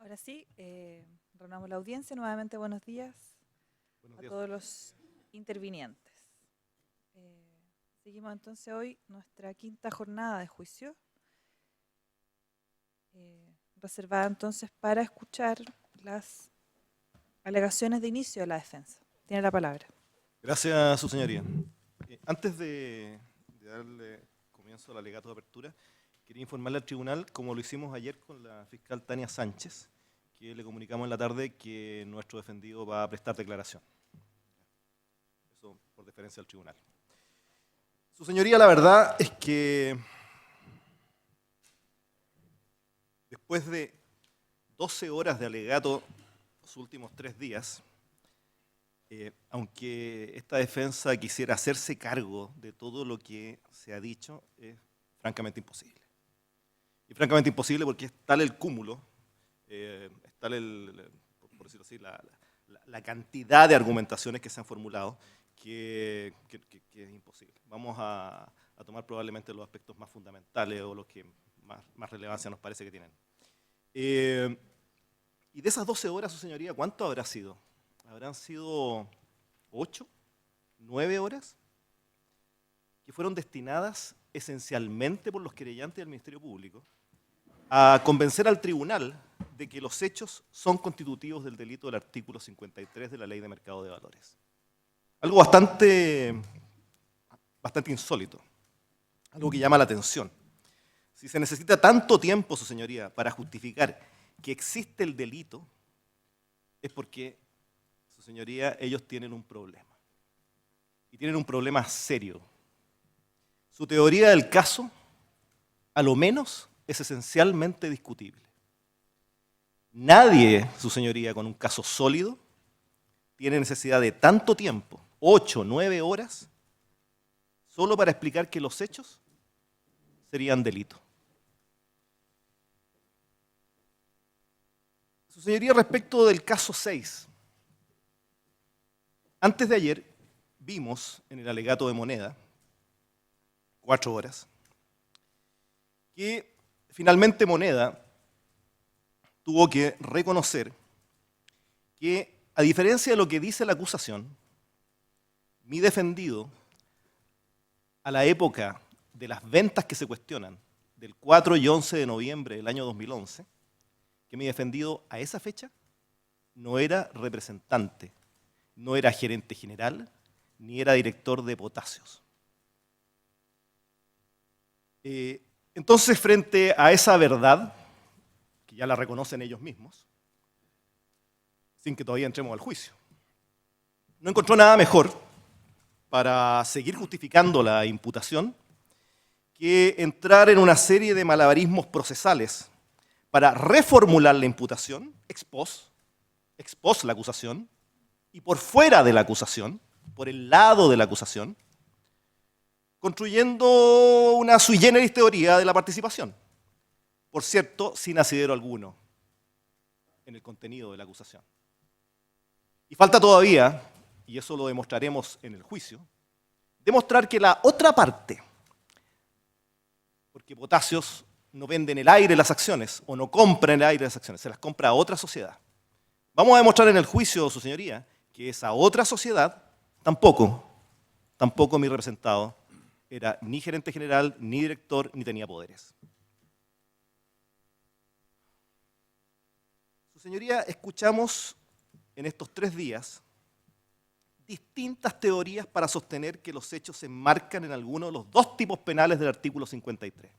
Ahora sí, renovamos la audiencia. Nuevamente, buenos días Buenos a días. todos los intervinientes. Seguimos entonces hoy nuestra quinta jornada de juicio, reservada entonces para escuchar las alegaciones de inicio de la defensa. Tiene la palabra. Gracias, su señoría. Antes de darle comienzo al alegato de apertura, quería informarle al tribunal, como lo hicimos ayer con la fiscal Tania Sánchez, que le comunicamos en la tarde que nuestro defendido va a prestar declaración. Eso por deferencia al tribunal. Su señoría, la verdad es que después de 12 horas de alegato los últimos 3 días, aunque esta defensa quisiera hacerse cargo de todo lo que se ha dicho, es francamente imposible. Y francamente imposible porque es tal el cúmulo, es tal por decirlo así, la cantidad de argumentaciones que se han formulado que es imposible. Vamos a tomar probablemente los aspectos más fundamentales o los que más relevancia nos parece que tienen. Y de esas 12 horas, su señoría, ¿cuánto habrá sido? ¿Habrán sido 8, 9 horas? Que fueron destinadas esencialmente por los querellantes del Ministerio Público a convencer al tribunal de que los hechos son constitutivos del delito del artículo 53 de la Ley de Mercado de Valores. Algo bastante insólito, algo que llama la atención. Si se necesita tanto tiempo, su señoría, para justificar que existe el delito, es porque, su señoría, ellos tienen un problema. Y tienen un problema serio. Su teoría del caso, a lo menos, es esencialmente discutible. Nadie, su señoría, con un caso sólido, tiene necesidad de tanto tiempo, 8, 9 horas, solo para explicar que los hechos serían delito. Su señoría, respecto del caso 6, antes de ayer vimos en el alegato de Moneda, 4 horas, que finalmente Moneda tuvo que reconocer que, a diferencia de lo que dice la acusación, mi defendido, a la época de las ventas que se cuestionan, del 4 y 11 de noviembre del año 2011, que mi defendido a esa fecha no era representante, no era gerente general, ni era director de Potasios. Entonces, frente a esa verdad, que ya la reconocen ellos mismos, sin que todavía entremos al juicio, no encontró nada mejor para seguir justificando la imputación que entrar en una serie de malabarismos procesales para reformular la imputación, ex post la acusación, y por fuera de la acusación, por el lado de la acusación, construyendo una sui generis teoría de la participación. Por cierto, sin asidero alguno en el contenido de la acusación. Y falta todavía, y eso lo demostraremos en el juicio, demostrar que la otra parte, porque Potasios no vende en el aire las acciones o no compra en el aire las acciones, se las compra a otra sociedad. Vamos a demostrar en el juicio, su señoría, que esa otra sociedad tampoco mi representado era ni gerente general, ni director, ni tenía poderes. Su señoría, escuchamos en estos 3 días distintas teorías para sostener que los hechos se enmarcan en alguno de los 2 tipos penales del artículo 53.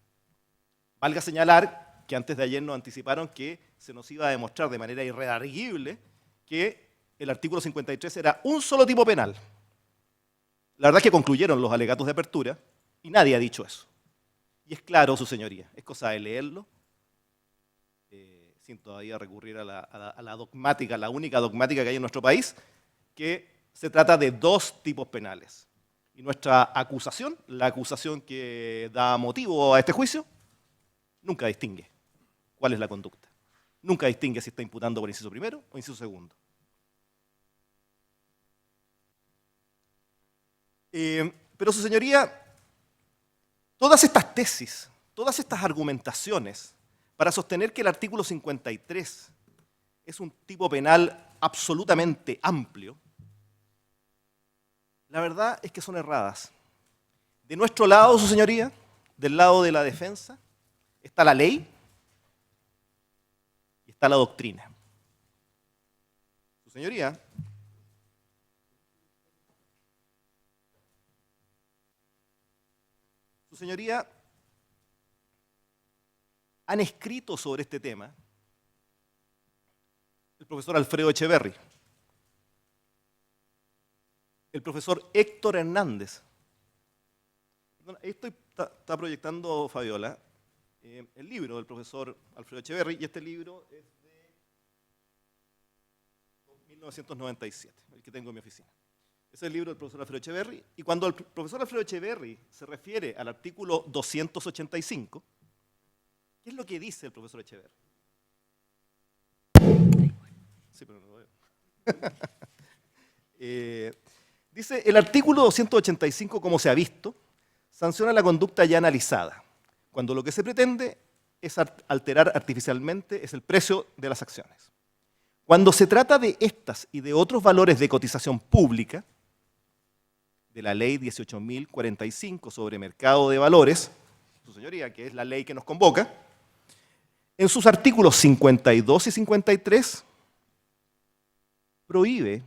Valga señalar que antes de ayer nos anticiparon que se nos iba a demostrar de manera irredarguible que el artículo 53 era un solo tipo penal. La verdad es que concluyeron los alegatos de apertura y nadie ha dicho eso. Y es claro, su señoría, es cosa de leerlo, sin todavía recurrir a la dogmática, la única dogmática que hay en nuestro país, que se trata de 2 tipos penales. Y nuestra acusación, la acusación que da motivo a este juicio, nunca distingue cuál es la conducta. Nunca distingue si está imputando por inciso primero o inciso segundo. Pero, su señoría, todas estas tesis, todas estas argumentaciones para sostener que el artículo 53 es un tipo penal absolutamente amplio, la verdad es que son erradas. De nuestro lado, su señoría, del lado de la defensa, está la ley y está la doctrina. Su señoría, han escrito sobre este tema el profesor Alfredo Echeverri, el profesor Héctor Hernández. Ahí está proyectando Fabiola el libro del profesor Alfredo Echeverri, y este libro es de 1997, el que tengo en mi oficina. Ese es el libro del profesor Alfredo Echeverri, y cuando el profesor Alfredo Echeverri se refiere al artículo 285, ¿qué es lo que dice el profesor Echeverri? Sí, pero no lo veo. Dice, el artículo 285, como se ha visto, sanciona la conducta ya analizada, cuando lo que se pretende es alterar artificialmente es el precio de las acciones. Cuando se trata de estas y de otros valores de cotización pública, de la ley 18.045 sobre mercado de valores, su señoría, que es la ley que nos convoca, en sus artículos 52 y 53, prohíbe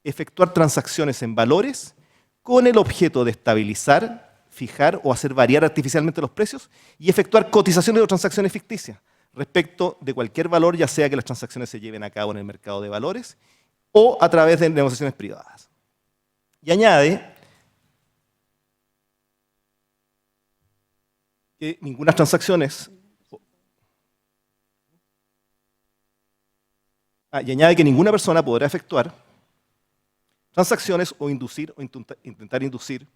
efectuar transacciones en valores con el objeto de estabilizar, fijar o hacer variar artificialmente los precios y efectuar cotizaciones o transacciones ficticias respecto de cualquier valor, ya sea que las transacciones se lleven a cabo en el mercado de valores o a través de negociaciones privadas. Y añade que ninguna transacciones y añade que ninguna persona podrá efectuar transacciones o inducir o intentar inducir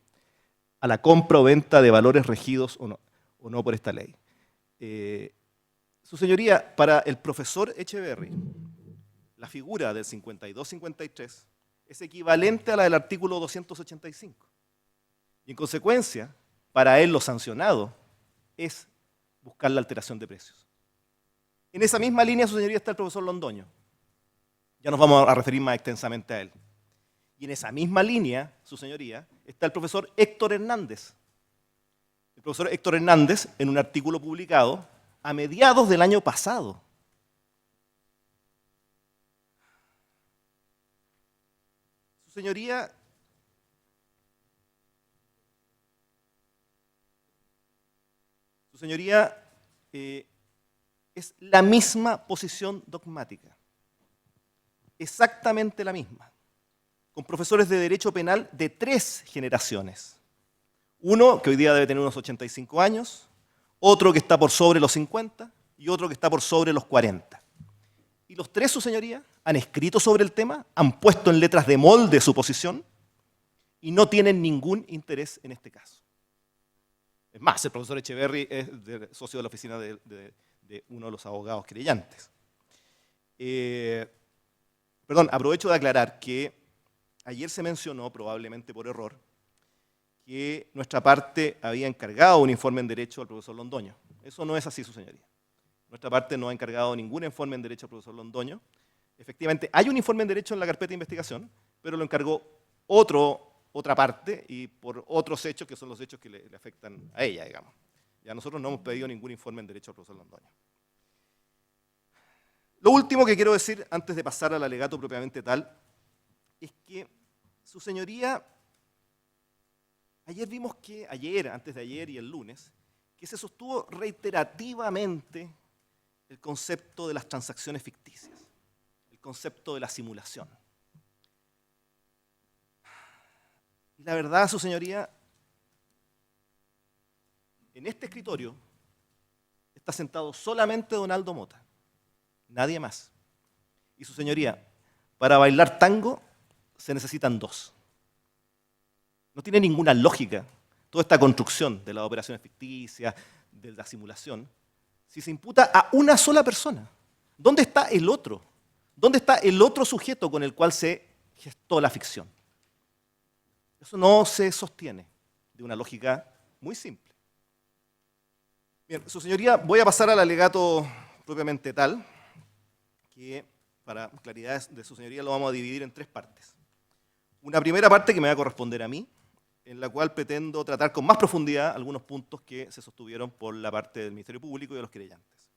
a la compra o venta de valores regidos o no por esta ley. Su señoría, para el profesor Echeverri, la figura del 52-53 es equivalente a la del artículo 285. Y en consecuencia, para él lo sancionado es buscar la alteración de precios. En esa misma línea, su señoría, está el profesor Londoño. Ya nos vamos a referir más extensamente a él. Y en esa misma línea, su señoría, está el profesor Héctor Hernández. El profesor Héctor Hernández, en un artículo publicado a mediados del año pasado. Su señoría, es la misma posición dogmática. Exactamente la misma, con profesores de Derecho Penal de 3 generaciones. Uno que hoy día debe tener unos 85 años, otro que está por sobre los 50 y otro que está por sobre los 40. Y los 3, su señoría, han escrito sobre el tema, han puesto en letras de molde su posición y no tienen ningún interés en este caso. Es más, el profesor Echeverri es socio de la oficina de uno de los abogados querellantes. Aprovecho de aclarar que ayer se mencionó, probablemente por error, que nuestra parte había encargado un informe en derecho al profesor Londoño. Eso no es así, su señoría. Nuestra parte no ha encargado ningún informe en derecho al profesor Londoño. Efectivamente, hay un informe en derecho en la carpeta de investigación, pero lo encargó otra parte y por otros hechos que son los hechos que le afectan a ella, digamos. Ya nosotros no hemos pedido ningún informe en derecho al profesor Londoño. Lo último que quiero decir, antes de pasar al alegato propiamente tal, es que su señoría, antes de ayer y el lunes, que se sostuvo reiterativamente el concepto de las transacciones ficticias, el concepto de la simulación. Y la verdad, su señoría, en este escritorio está sentado solamente Donaldo Mota, nadie más. Y su señoría, para bailar tango se necesitan 2. No tiene ninguna lógica toda esta construcción de las operaciones ficticias, de la simulación, si se imputa a una sola persona. ¿Dónde está el otro? ¿Dónde está el otro sujeto con el cual se gestó la ficción? Eso no se sostiene de una lógica muy simple. Bien, su señoría, voy a pasar al alegato propiamente tal, que para claridad de su señoría, lo vamos a dividir en tres partes. Una primera parte que me va a corresponder a mí, en la cual pretendo tratar con más profundidad algunos puntos que se sostuvieron por la parte del Ministerio Público y de los querellantes.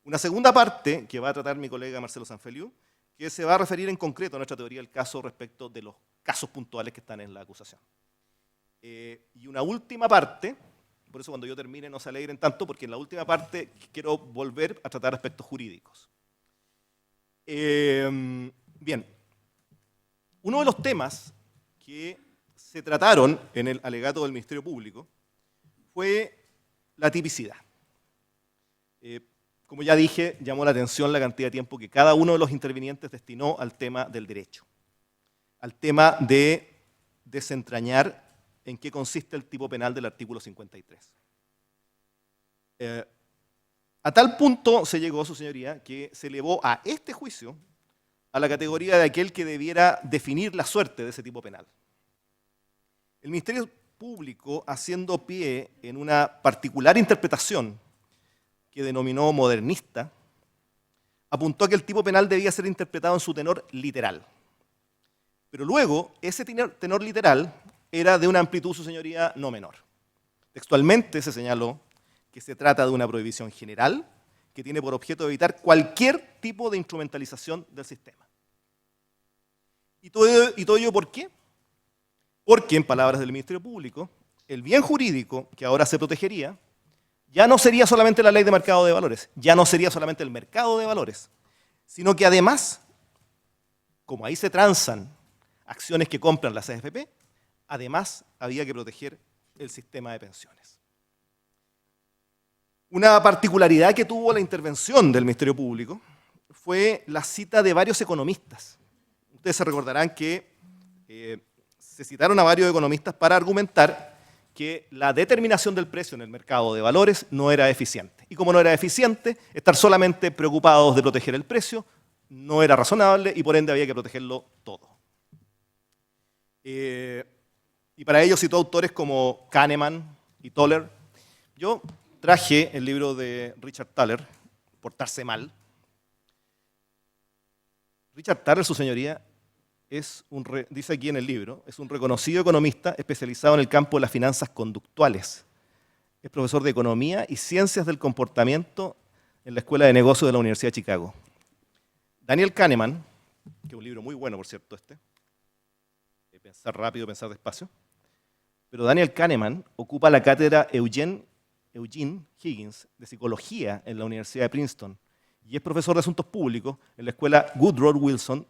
Una segunda parte que va a tratar mi colega Marcelo Sanfeliu, que se va a referir en concreto a nuestra teoría del caso respecto de los casos puntuales que están en la acusación. Y una última parte, por eso cuando yo termine no se alegren tanto, porque en la última parte quiero volver a tratar aspectos jurídicos. Bien, uno de los temas que se trataron en el alegato del Ministerio Público fue la tipicidad. Como ya dije, llamó la atención la cantidad de tiempo que cada uno de los intervinientes destinó al tema del derecho, al tema de desentrañar en qué consiste el tipo penal del artículo 53. A tal punto se llegó, su señoría, que se elevó a este juicio a la categoría de aquel que debiera definir la suerte de ese tipo penal. El Ministerio Público, haciendo pie en una particular interpretación que denominó modernista, apuntó a que el tipo penal debía ser interpretado en su tenor literal. Pero luego, ese tenor literal era de una amplitud, su señoría, no menor. Textualmente se señaló que se trata de una prohibición general que tiene por objeto evitar cualquier tipo de instrumentalización del sistema. ¿Y todo ello por qué? Porque, en palabras del Ministerio Público, el bien jurídico que ahora se protegería ya no sería solamente la ley de mercado de valores, ya no sería solamente el mercado de valores, sino que además, como ahí se transan acciones que compran las AFP, además había que proteger el sistema de pensiones. Una particularidad que tuvo la intervención del Ministerio Público fue la cita de varios economistas. Ustedes se recordarán que se citaron a varios economistas para argumentar que la determinación del precio en el mercado de valores no era eficiente. Y como no era eficiente, estar solamente preocupados de proteger el precio no era razonable y por ende había que protegerlo todo. Y para ello citó autores como Kahneman y Toller. Yo traje el libro de Richard Thaler, Portarse mal. Richard Thaler, su señoría, dice aquí en el libro, es un reconocido economista especializado en el campo de las finanzas conductuales. Es profesor de Economía y Ciencias del Comportamiento en la Escuela de Negocios de la Universidad de Chicago. Daniel Kahneman, que es un libro muy bueno, por cierto, Pensar rápido, pensar despacio, pero Daniel Kahneman ocupa la cátedra Eugene Higgins de Psicología en la Universidad de Princeton y es profesor de Asuntos Públicos en la Escuela Woodrow Wilson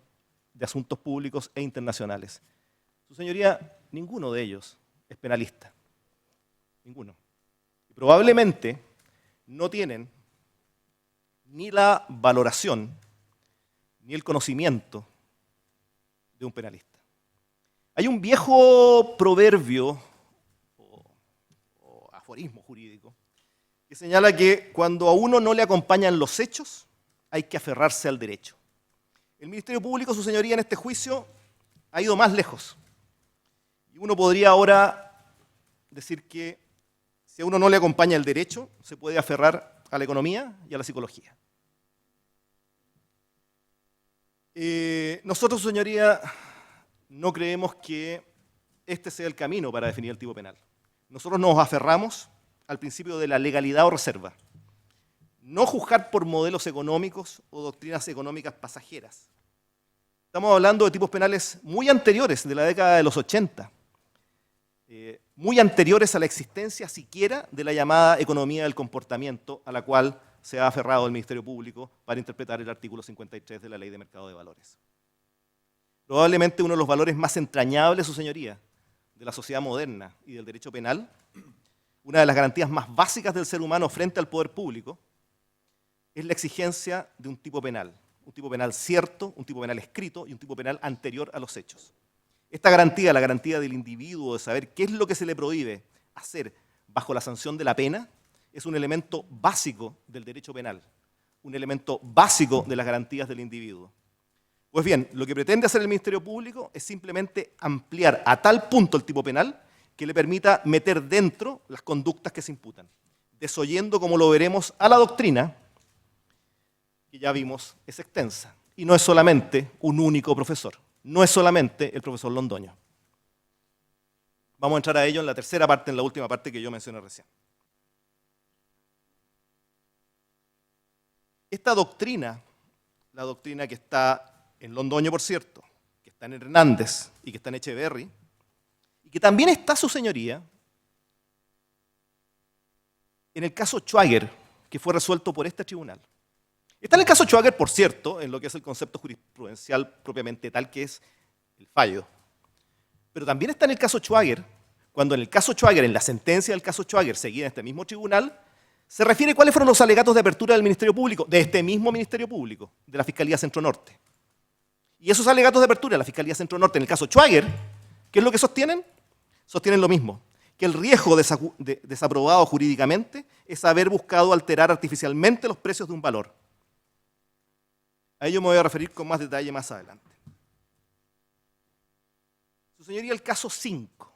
de Asuntos Públicos e Internacionales. Su señoría, ninguno de ellos es penalista. Ninguno. Y probablemente no tienen ni la valoración ni el conocimiento de un penalista. Hay un viejo proverbio o aforismo jurídico que señala que cuando a uno no le acompañan los hechos, hay que aferrarse al derecho. El Ministerio Público, su señoría, en este juicio ha ido más lejos. Y uno podría ahora decir que si a uno no le acompaña el derecho, se puede aferrar a la economía y a la psicología. Nosotros, su señoría, no creemos que este sea el camino para definir el tipo penal. Nosotros nos aferramos al principio de la legalidad o reserva. No juzgar por modelos económicos o doctrinas económicas pasajeras. Estamos hablando de tipos penales muy anteriores, de la década de los 80, muy anteriores a la existencia siquiera de la llamada economía del comportamiento, a la cual se ha aferrado el Ministerio Público para interpretar el artículo 53 de la Ley de Mercado de Valores. Probablemente uno de los valores más entrañables, su señoría, de la sociedad moderna y del derecho penal, una de las garantías más básicas del ser humano frente al poder público, es la exigencia de un tipo penal cierto, un tipo penal escrito y un tipo penal anterior a los hechos. Esta garantía, la garantía del individuo de saber qué es lo que se le prohíbe hacer bajo la sanción de la pena, es un elemento básico del derecho penal, un elemento básico de las garantías del individuo. Pues bien, lo que pretende hacer el Ministerio Público es simplemente ampliar a tal punto el tipo penal que le permita meter dentro las conductas que se imputan, desoyendo, como lo veremos, a la doctrina, que ya vimos es extensa, Y no es solamente un único profesor, no es solamente el profesor Londoño. Vamos a entrar a ello en la tercera parte, en la última parte que yo mencioné recién. Esta doctrina, la doctrina que está en Londoño, por cierto, que está en Hernández y que está en Echeverry, y que también está, su señoría, en el caso Schwager, que fue resuelto por este tribunal. Está en el caso Schwager, por cierto, en lo que es el concepto jurisprudencial propiamente tal, que es el fallo. Pero también está en el caso Schwager, cuando en el caso Schwager, en la sentencia del caso Schwager, seguida en este mismo tribunal, se refiere cuáles fueron los alegatos de apertura del Ministerio Público, de este mismo Ministerio Público, de la Fiscalía Centro Norte. Y esos alegatos de apertura de la Fiscalía Centro Norte, en el caso Schwager, ¿qué es lo que sostienen? Sostienen lo mismo, que el riesgo desaprobado jurídicamente es haber buscado alterar artificialmente los precios de un valor. A ello me voy a referir con más detalle más adelante. Su señoría, el caso 5.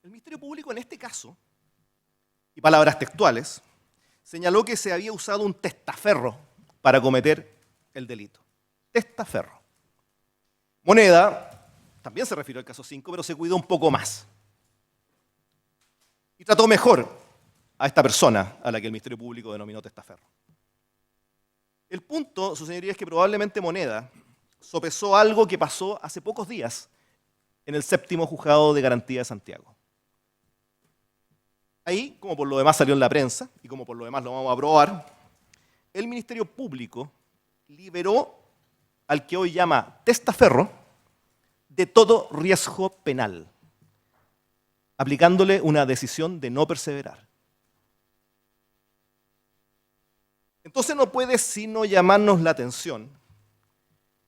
El Ministerio Público en este caso, y palabras textuales, señaló que se había usado un testaferro para cometer el delito. Testaferro. Moneda también se refirió al caso 5, pero se cuidó un poco más. Y trató mejor a esta persona a la que el Ministerio Público denominó testaferro. El punto, su señoría, es que probablemente Moneda sopesó algo que pasó hace pocos días en el 7º Juzgado de Garantía de Santiago. Ahí, como por lo demás salió en la prensa, y como por lo demás lo vamos a aprobar, el Ministerio Público liberó al que hoy llama testaferro de todo riesgo penal, aplicándole una decisión de no perseverar. Entonces no puede sino llamarnos la atención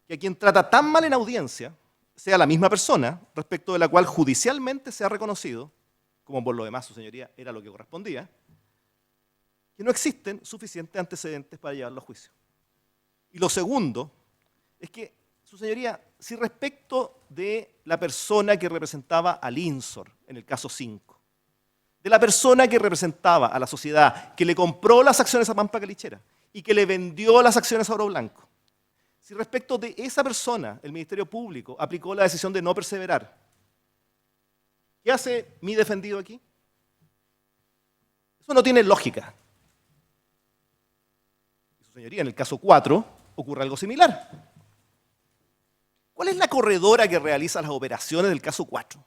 que a quien trata tan mal en audiencia sea la misma persona respecto de la cual judicialmente se ha reconocido, como por lo demás, su señoría, era lo que correspondía, que no existen suficientes antecedentes para llevarlo a juicio. Y lo segundo es que, su señoría, si respecto de la persona que representaba al INSOR en el caso 5, de la persona que representaba a la sociedad que le compró las acciones a Pampa Calichera y que le vendió las acciones a Oro Blanco, si respecto de esa persona el Ministerio Público aplicó la decisión de no perseverar, ¿qué hace mi defendido aquí? Eso no tiene lógica. Su señoría, en el caso 4 ocurre algo similar. ¿Cuál es la corredora que realiza las operaciones del caso 4?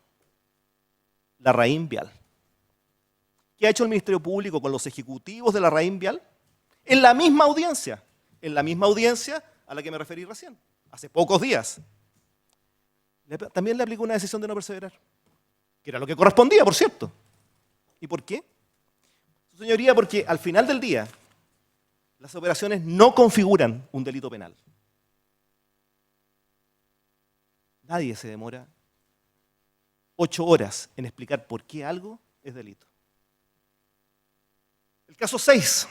La Raín Vial. ¿Qué ha hecho el Ministerio Público con los ejecutivos de la Raín Vial? En la misma audiencia a la que me referí recién, hace pocos días. También le aplicó una decisión de no perseverar, que era lo que correspondía, por cierto. ¿Y por qué? Su señoría, porque al final del día, las operaciones no configuran un delito penal. Nadie se demora 8 horas en explicar por qué algo es delito. El caso 6.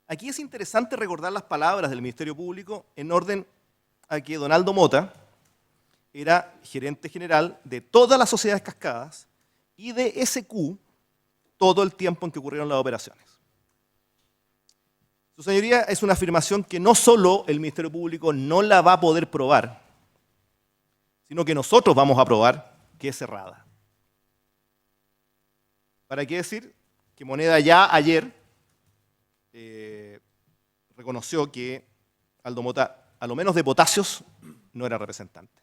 Aquí es interesante recordar las palabras del Ministerio Público en orden a que Donaldo Mota era gerente general de todas las sociedades cascadas y de SQ todo el tiempo en que ocurrieron las operaciones. Su señoría, es una afirmación que no solo el Ministerio Público no la va a poder probar, sino que nosotros vamos a probar que es errada. ¿Para qué decir? Que Moneda ya ayer reconoció que Aldo Mota, a lo menos de Potasios, no era representante.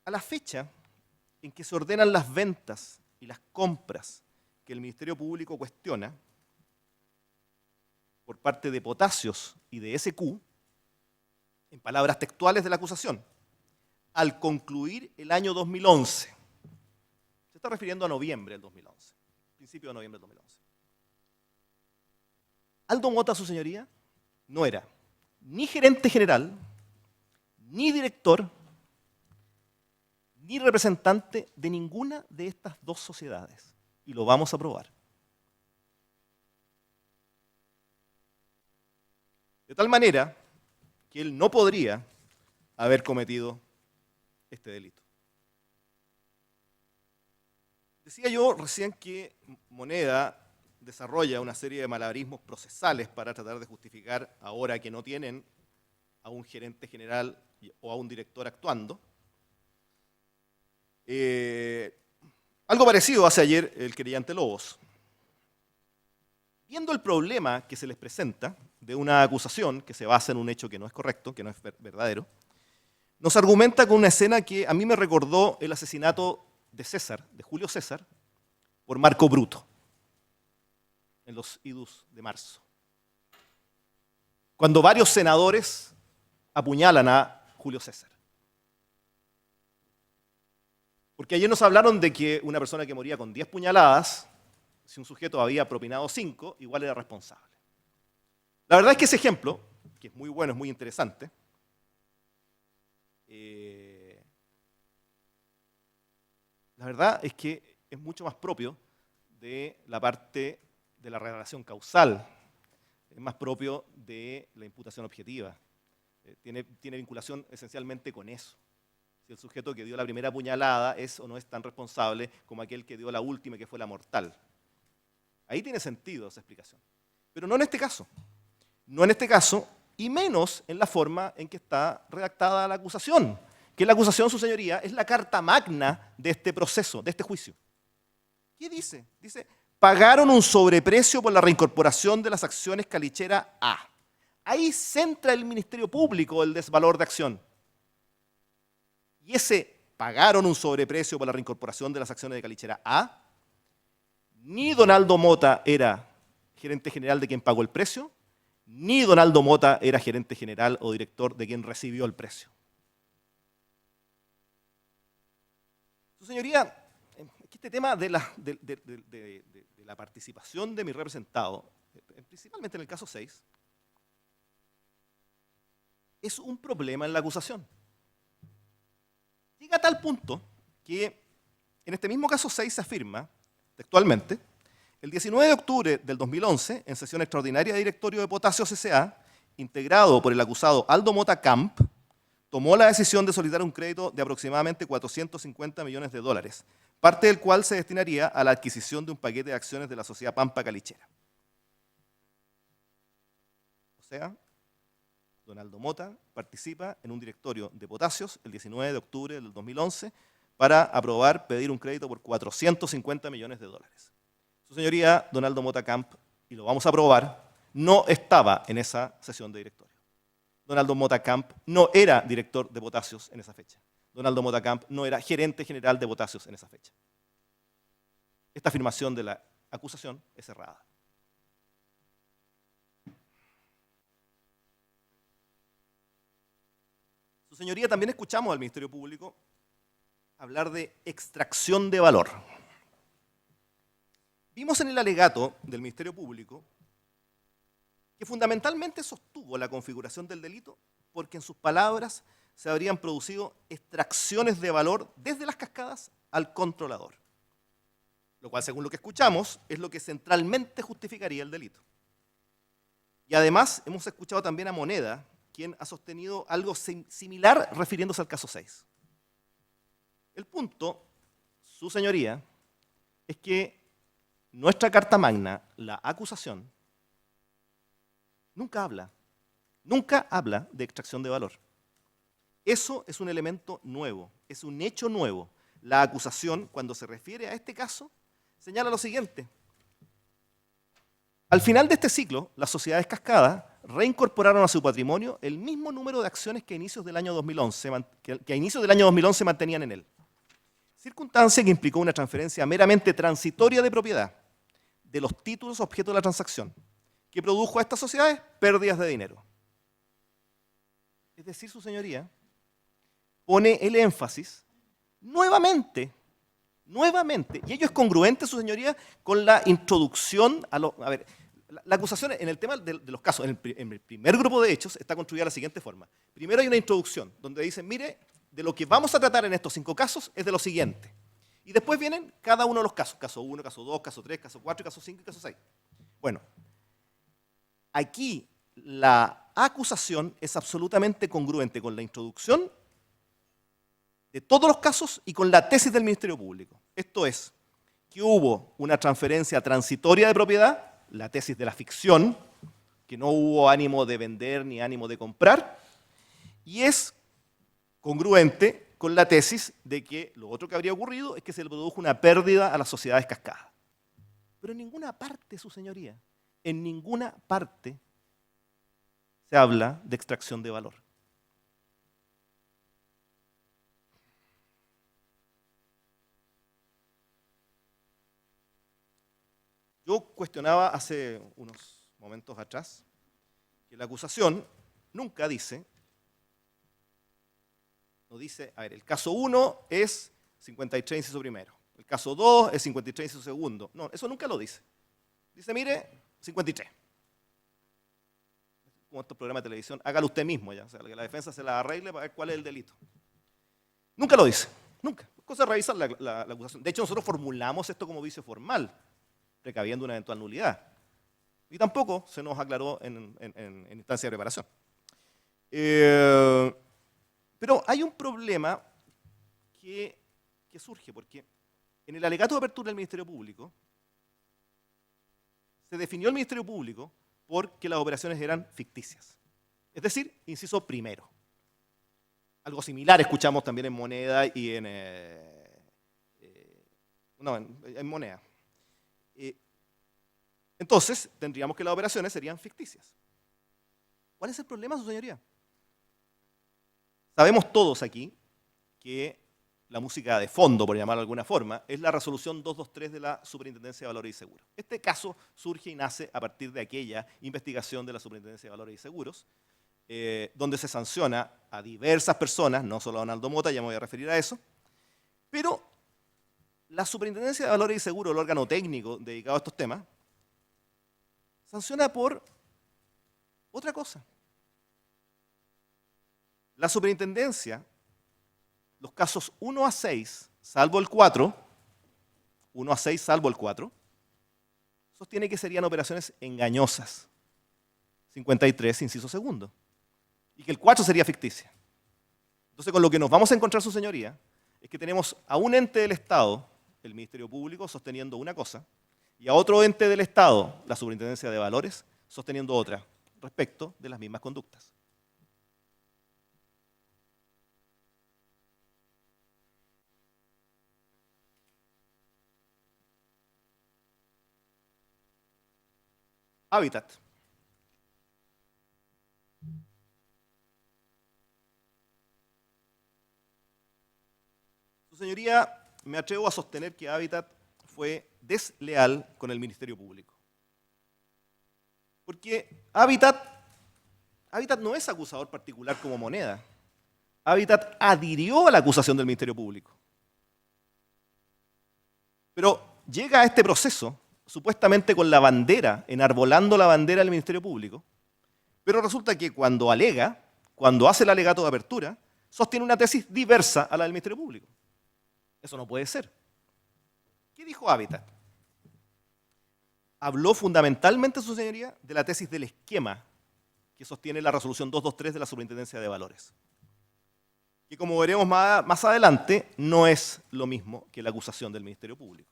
A la fecha en que se ordenan las ventas y las compras que el Ministerio Público cuestiona por parte de Potasios y de SQ, en palabras textuales de la acusación, al concluir el año 2011. Se está refiriendo a noviembre del 2011, principio de noviembre del 2011. Aldo Mota, su señoría, no era ni gerente general, ni director, ni representante de ninguna de estas dos sociedades. Y lo vamos a probar. De tal manera que él no podría haber cometido este delito. Decía yo recién que Moneda desarrolla una serie de malabarismos procesales para tratar de justificar, ahora que no tienen a un gerente general o a un director actuando. Algo parecido hace ayer el querellante Lobos. Viendo el problema que se les presenta de una acusación que se basa en un hecho que no es correcto, que no es verdadero, nos argumenta con una escena que a mí me recordó el asesinato de César, de Julio César, por Marco Bruto, en los idus de marzo. Cuando varios senadores apuñalan a Julio César. Porque ayer nos hablaron de que una persona que moría con 10 puñaladas, si un sujeto había propinado 5, igual era responsable. La verdad es que ese ejemplo, que es muy bueno, es muy interesante, la verdad es que es mucho más propio de la parte de la relación causal, es más propio de la imputación objetiva, tiene vinculación esencialmente con eso. Si el sujeto que dio la primera puñalada es o no es tan responsable como aquel que dio la última, que fue la mortal. Ahí tiene sentido esa explicación. Pero no en este caso. No en este caso, y menos en la forma en que está redactada la acusación. Que la acusación, su señoría, es la carta magna de este proceso, de este juicio. ¿Qué dice? Dice, pagaron un sobreprecio por la reincorporación de las acciones Calichera A. Ahí centra el Ministerio Público el desvalor de acción. Y ese pagaron un sobreprecio por la reincorporación de las acciones de Calichera A, ni Donaldo Mota era gerente general de quien pagó el precio, ni Donaldo Mota era gerente general o director de quien recibió el precio. Su señoría, este tema de la participación de mi representado, principalmente en el caso 6, es un problema en la acusación. Llega a tal punto que en este mismo caso 6 se afirma, textualmente, el 19 de octubre del 2011, en sesión extraordinaria de directorio de Potasio S.A., integrado por el acusado Aldo Mota Camp, tomó la decisión de solicitar un crédito de aproximadamente 450 millones de dólares, parte del cual se destinaría a la adquisición de un paquete de acciones de la sociedad Pampa Calichera. O sea, Donaldo Mota participa en un directorio de Potasios el 19 de octubre del 2011 para pedir un crédito por 450 millones de dólares. Su señoría, Donaldo Mota Camp, y lo vamos a aprobar, no estaba en esa sesión de directorio. Donaldo Mota Camp no era director de Potasios en esa fecha. Donaldo Mota Camp no era gerente general de Potasios en esa fecha. Esta afirmación de la acusación es errada. Su señoría, también escuchamos al Ministerio Público hablar de extracción de valor. Vimos en el alegato del Ministerio Público que fundamentalmente sostuvo la configuración del delito porque en sus palabras se habrían producido extracciones de valor desde las cascadas al controlador, lo cual, según lo que escuchamos, es lo que centralmente justificaría el delito. Y además hemos escuchado también a Moneda, quien ha sostenido algo similar refiriéndose al caso 6. El punto, su señoría, es que nuestra carta magna, la acusación, nunca habla de extracción de valor. Eso es un elemento nuevo, es un hecho nuevo. La acusación, cuando se refiere a este caso, señala lo siguiente. Al final de este ciclo, las sociedades cascadas reincorporaron a su patrimonio el mismo número de acciones que a inicios del año 2011 mantenían en él. Circunstancia que implicó una transferencia meramente transitoria de propiedad de los títulos objeto de la transacción, que produjo a estas sociedades pérdidas de dinero. Es decir, su señoría pone el énfasis nuevamente, y ello es congruente, su señoría, con la introducción a los... A ver, la acusación en el tema de los casos, en el primer grupo de hechos, está construida de la siguiente forma. Primero hay una introducción, donde dicen, mire, de lo que vamos a tratar en estos 5 casos es de lo siguiente. Y después vienen cada uno de los casos, caso 1, caso 2, caso 3, caso 4, caso 5 y caso 6. Bueno, aquí la acusación es absolutamente congruente con la introducción de todos los casos y con la tesis del Ministerio Público. Esto es, que hubo una transferencia transitoria de propiedad, la tesis de la ficción, que no hubo ánimo de vender ni ánimo de comprar, y es congruente con la tesis de que lo otro que habría ocurrido es que se le produjo una pérdida a las sociedades cascadas. Pero en ninguna parte, su señoría, en ninguna parte se habla de extracción de valor. Yo cuestionaba hace unos momentos atrás que la acusación nunca dice, no dice, a ver, el caso 1 es 53 inciso primero, el caso 2 es 53 inciso segundo. No, eso nunca lo dice. Dice, mire, 53. Como estos programas de televisión, hágalo usted mismo ya, o sea, que la defensa se la arregle para ver cuál es el delito. Nunca lo dice, nunca. Es cosa de revisar la acusación. De hecho, nosotros formulamos esto como vicio formal, precaviendo una eventual nulidad. Y tampoco se nos aclaró en instancia de preparación. Pero hay un problema que surge, porque en el alegato de apertura del Ministerio Público, se definió el Ministerio Público porque las operaciones eran ficticias. Es decir, inciso primero. Algo similar escuchamos también en Moneda y en Moneda. Entonces, tendríamos que las operaciones serían ficticias. ¿Cuál es el problema, su señoría? Sabemos todos aquí que la música de fondo, por llamarlo de alguna forma, es la resolución 223 de la Superintendencia de Valores y Seguros. Este caso surge y nace a partir de aquella investigación de la Superintendencia de Valores y Seguros, donde se sanciona a diversas personas, no solo a Donaldo Mota, ya me voy a referir a eso, pero la Superintendencia de Valores y Seguros, el órgano técnico dedicado a estos temas, sanciona por otra cosa. La superintendencia, los casos 1 a 6, salvo el 4, 1 a 6 salvo el 4, sostiene que serían operaciones engañosas, 53, inciso segundo, y que el 4 sería ficticia. Entonces, con lo que nos vamos a encontrar, su señoría, es que tenemos a un ente del Estado, el Ministerio Público, sosteniendo una cosa, y a otro ente del Estado, la Superintendencia de Valores, sosteniendo otra, respecto de las mismas conductas. Hábitat. Su señoría, me atrevo a sostener que Hábitat fue desleal con el Ministerio Público. Porque Hábitat no es acusador particular como Moneda. Hábitat adhirió a la acusación del Ministerio Público. Pero llega a este proceso supuestamente con la bandera, enarbolando la bandera del Ministerio Público, pero resulta que cuando alega, cuando hace el alegato de apertura, sostiene una tesis diversa a la del Ministerio Público. Eso no puede ser. ¿Qué dijo Hábitat? Habló fundamentalmente, su señoría, de la tesis del esquema que sostiene la resolución 223 de la Superintendencia de Valores, que como veremos más adelante, no es lo mismo que la acusación del Ministerio Público.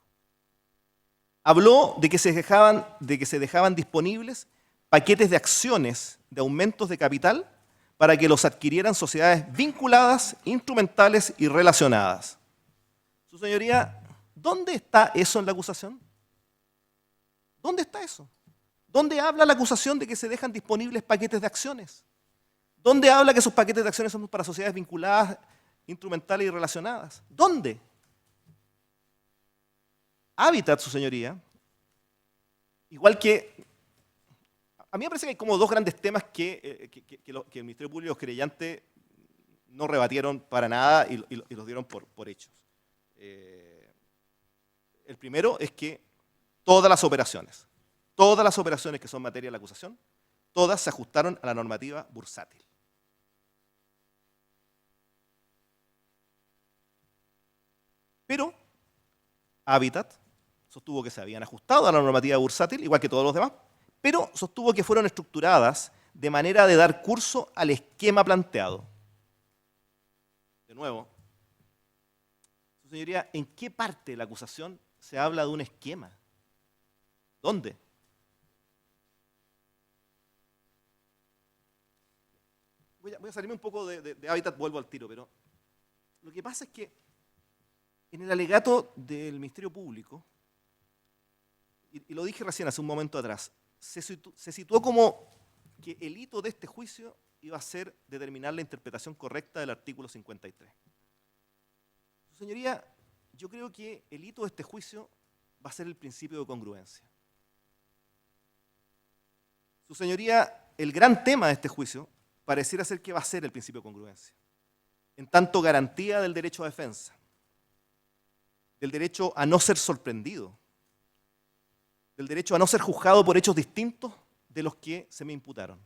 Habló de que se dejaban disponibles paquetes de acciones de aumentos de capital para que los adquirieran sociedades vinculadas, instrumentales y relacionadas. Su señoría, ¿dónde está eso en la acusación? ¿Dónde está eso? ¿Dónde habla la acusación de que se dejan disponibles paquetes de acciones? ¿Dónde habla que esos paquetes de acciones son para sociedades vinculadas, instrumentales y relacionadas? ¿Dónde? Hábitat, su señoría, igual que... A mí me parece que hay como dos grandes temas que el Ministerio Público y los querellantes no rebatieron para nada y los dieron por hechos. El primero es que todas las operaciones que son materia de la acusación, todas se ajustaron a la normativa bursátil. Pero Hábitat sostuvo que se habían ajustado a la normativa bursátil, igual que todos los demás, pero sostuvo que fueron estructuradas de manera de dar curso al esquema planteado. De nuevo, su señoría, ¿en qué parte de la acusación se habla de un esquema? ¿Dónde? Voy a salirme un poco de hábitat, vuelvo al tiro, pero lo que pasa es que en el alegato del Ministerio Público, y lo dije recién hace un momento atrás, se situó como que el hito de este juicio iba a ser determinar la interpretación correcta del artículo 53. Su señoría, yo creo que el hito de este juicio va a ser el principio de congruencia. Su señoría, el gran tema de este juicio pareciera ser que va a ser el principio de congruencia, en tanto garantía del derecho a defensa, del derecho a no ser sorprendido, del derecho a no ser juzgado por hechos distintos de los que se me imputaron.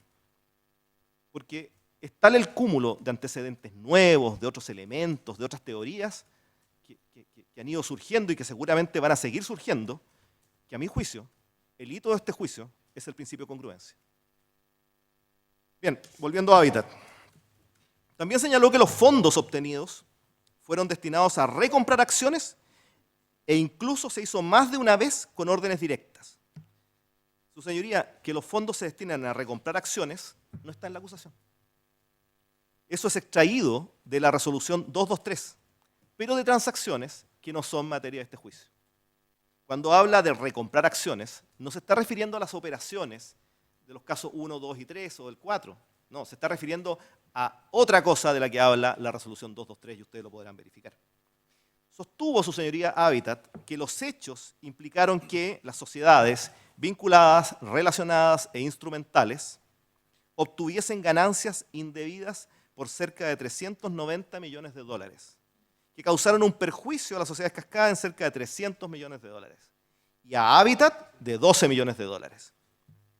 Porque es tal el cúmulo de antecedentes nuevos, de otros elementos, de otras teorías que han ido surgiendo y que seguramente van a seguir surgiendo, que a mi juicio, el hito de este juicio es el principio de congruencia. Bien, volviendo a Hábitat. También señaló que los fondos obtenidos fueron destinados a recomprar acciones e incluso se hizo más de una vez con órdenes directas. Su señoría, que los fondos se destinan a recomprar acciones no está en la acusación. Eso es extraído de la resolución 223, pero de transacciones que no son materia de este juicio. Cuando habla de recomprar acciones, no se está refiriendo a las operaciones de los casos 1, 2 y 3 o del 4. No, se está refiriendo a otra cosa de la que habla la resolución 223 y ustedes lo podrán verificar. Sostuvo su señoría Hábitat que los hechos implicaron que las sociedades vinculadas, relacionadas e instrumentales obtuviesen ganancias indebidas por cerca de 390 millones de dólares, que causaron un perjuicio a las sociedades cascadas en cerca de 300 millones de dólares y a Hábitat de 12 millones de dólares.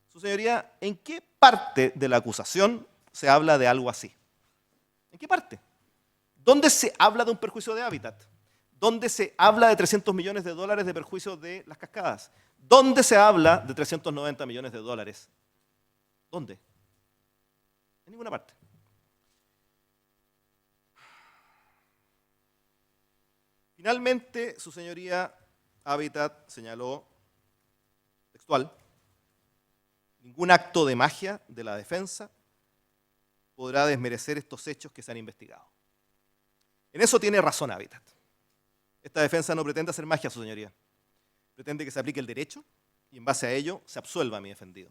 Su señoría, ¿en qué parte de la acusación se habla de algo así? ¿En qué parte? ¿Dónde se habla de un perjuicio de Hábitat? ¿Dónde se habla de 300 millones de dólares de perjuicio de las cascadas? ¿Dónde se habla de 390 millones de dólares? ¿Dónde? En ninguna parte. Finalmente, su señoría Hábitat señaló, textual, ningún acto de magia de la defensa podrá desmerecer estos hechos que se han investigado. En eso tiene razón Hábitat. Esta defensa no pretende hacer magia, su señoría. Pretende que se aplique el derecho y en base a ello se absuelva a mi defendido.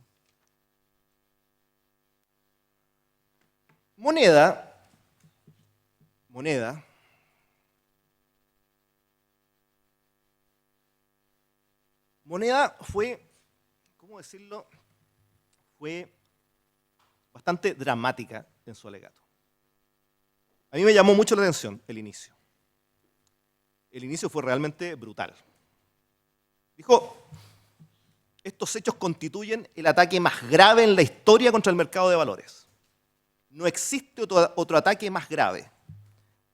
Moneda fue, ¿cómo decirlo? Fue bastante dramática en su alegato. A mí me llamó mucho la atención el inicio. El inicio fue realmente brutal. Dijo, estos hechos constituyen el ataque más grave en la historia contra el mercado de valores. No existe otro ataque más grave.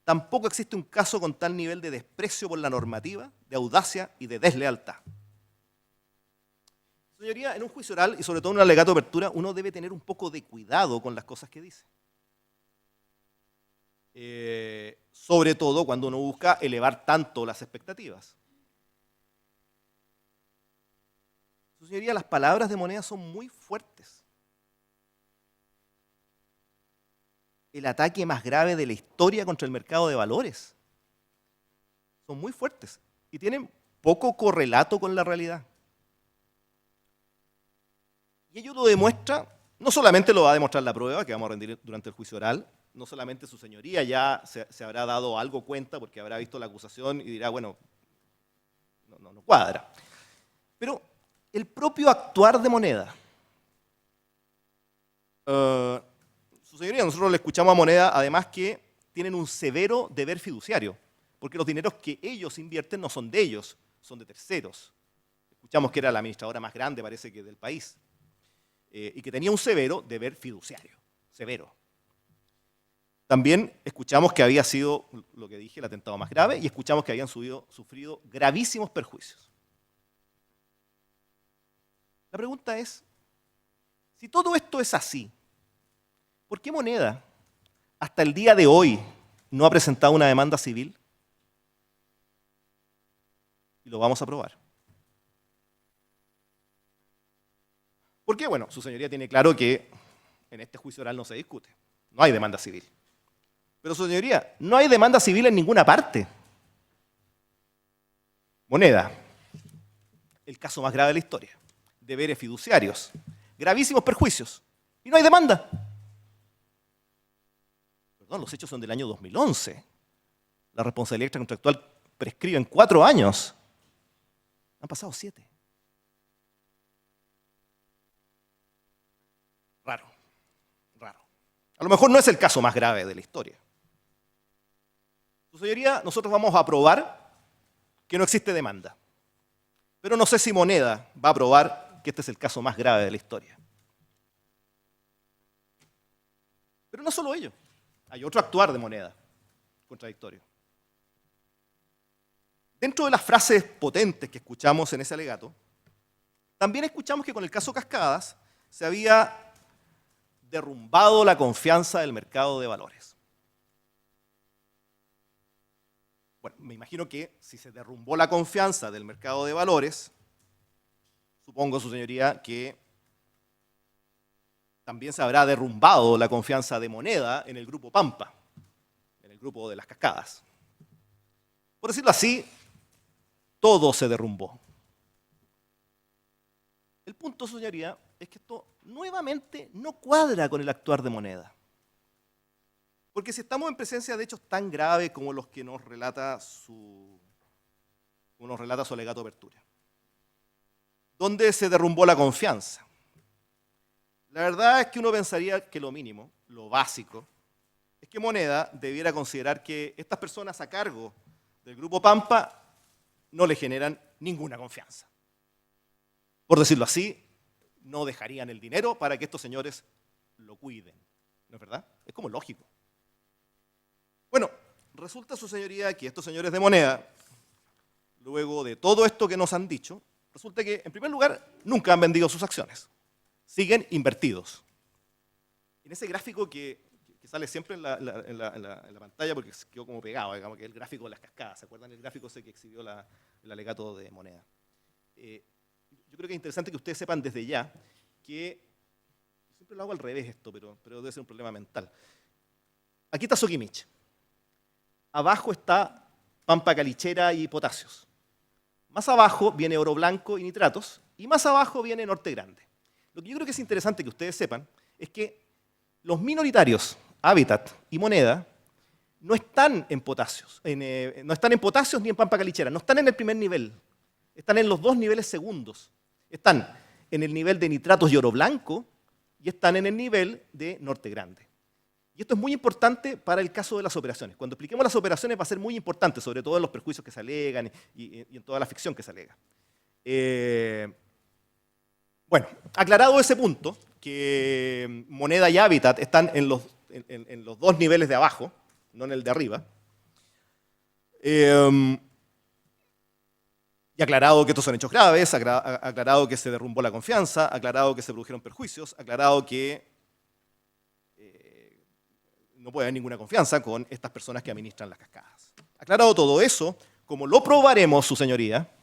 Tampoco existe un caso con tal nivel de desprecio por la normativa, de audacia y de deslealtad. Señoría, en un juicio oral y sobre todo en un alegato de apertura, uno debe tener un poco de cuidado con las cosas que dice. Sobre todo cuando uno busca elevar tanto las expectativas. Su señoría, las palabras de Moneda son muy fuertes. El ataque más grave de la historia contra el mercado de valores. Son muy fuertes y tienen poco correlato con la realidad. Y ello lo demuestra, no solamente lo va a demostrar la prueba que vamos a rendir durante el juicio oral, no solamente su señoría ya se habrá dado algo cuenta porque habrá visto la acusación y dirá, bueno, no cuadra. Pero el propio actuar de Moneda. Su señoría, nosotros le escuchamos a Moneda, además que tienen un severo deber fiduciario, porque los dineros que ellos invierten no son de ellos, son de terceros. Escuchamos que era la administradora más grande, parece que del país, y que tenía un severo deber fiduciario, severo. También escuchamos que había sido, lo que dije, el atentado más grave, y escuchamos que habían sufrido gravísimos perjuicios. La pregunta es, si todo esto es así, ¿Por qué Moneda hasta el día de hoy no ha presentado una demanda civil? Y lo vamos a probar. ¿Por qué? Bueno, su señoría tiene claro que en este juicio oral no se discute. No hay demanda civil. Pero su señoría, no hay demanda civil en ninguna parte. Moneda, el caso más grave de la historia. Deberes fiduciarios, gravísimos perjuicios. Y no hay demanda. Perdón, los hechos son del año 2011. La responsabilidad extracontractual prescribe en 4 años. Han pasado 7. Raro, raro. A lo mejor no es el caso más grave de la historia. Su señoría, nosotros vamos a probar que no existe demanda. Pero no sé si Moneda va a probar que este es el caso más grave de la historia. Pero no solo ello. Hay otro actuar de Moneda contradictorio. Dentro de las frases potentes que escuchamos en ese alegato, también escuchamos que con el caso Cascadas se había derrumbado la confianza del mercado de valores. Bueno, me imagino que si se derrumbó la confianza del mercado de valores, supongo, su señoría, que también se habrá derrumbado la confianza de Moneda en el grupo Pampa, en el grupo de las Cascadas. Por decirlo así, todo se derrumbó. El punto, su señoría, es que esto nuevamente no cuadra con el actuar de Moneda. Porque si estamos en presencia de hechos tan graves como los que nos relata su alegato de apertura, ¿dónde se derrumbó la confianza? La verdad es que uno pensaría que lo mínimo, lo básico, es que Moneda debiera considerar que estas personas a cargo del Grupo Pampa no le generan ninguna confianza. Por decirlo así, no dejarían el dinero para que estos señores lo cuiden. ¿No es verdad? Es como lógico. Bueno, resulta, su señoría, que estos señores de Moneda, luego de todo esto que nos han dicho, resulta que, en primer lugar, nunca han vendido sus acciones. Siguen invertidos. En ese gráfico que sale siempre en la pantalla, porque quedó como pegado, digamos, que es el gráfico de las cascadas. ¿Se acuerdan del gráfico ese que exhibió el alegato de Moneda? Yo creo que es interesante que ustedes sepan desde ya que, siempre lo hago al revés esto, pero debe ser un problema mental. Aquí está Sokimich. Abajo está Pampa Calichera y Potasios. Más abajo viene Oro Blanco y Nitratos. Y más abajo viene Norte Grande. Lo que yo creo que es interesante que ustedes sepan es que los minoritarios, Hábitat y Moneda, no están en Potasios. No están en Potasios ni en Pampa Calichera. No están en el primer nivel. Están en los 2 niveles segundos. Están en el nivel de Nitratos y Oro Blanco y están en el nivel de Norte Grande. Y esto es muy importante para el caso de las operaciones. Cuando expliquemos las operaciones va a ser muy importante, sobre todo en los perjuicios que se alegan y en toda la ficción que se alega. Bueno, aclarado ese punto, que Moneda y Hábitat están en los 2 niveles de abajo, no en el de arriba. Y aclarado que estos son hechos graves, aclarado que se derrumbó la confianza, aclarado que se produjeron perjuicios, aclarado que no puede haber ninguna confianza con estas personas que administran las cascadas. Aclarado todo eso, como lo probaremos, su señoría,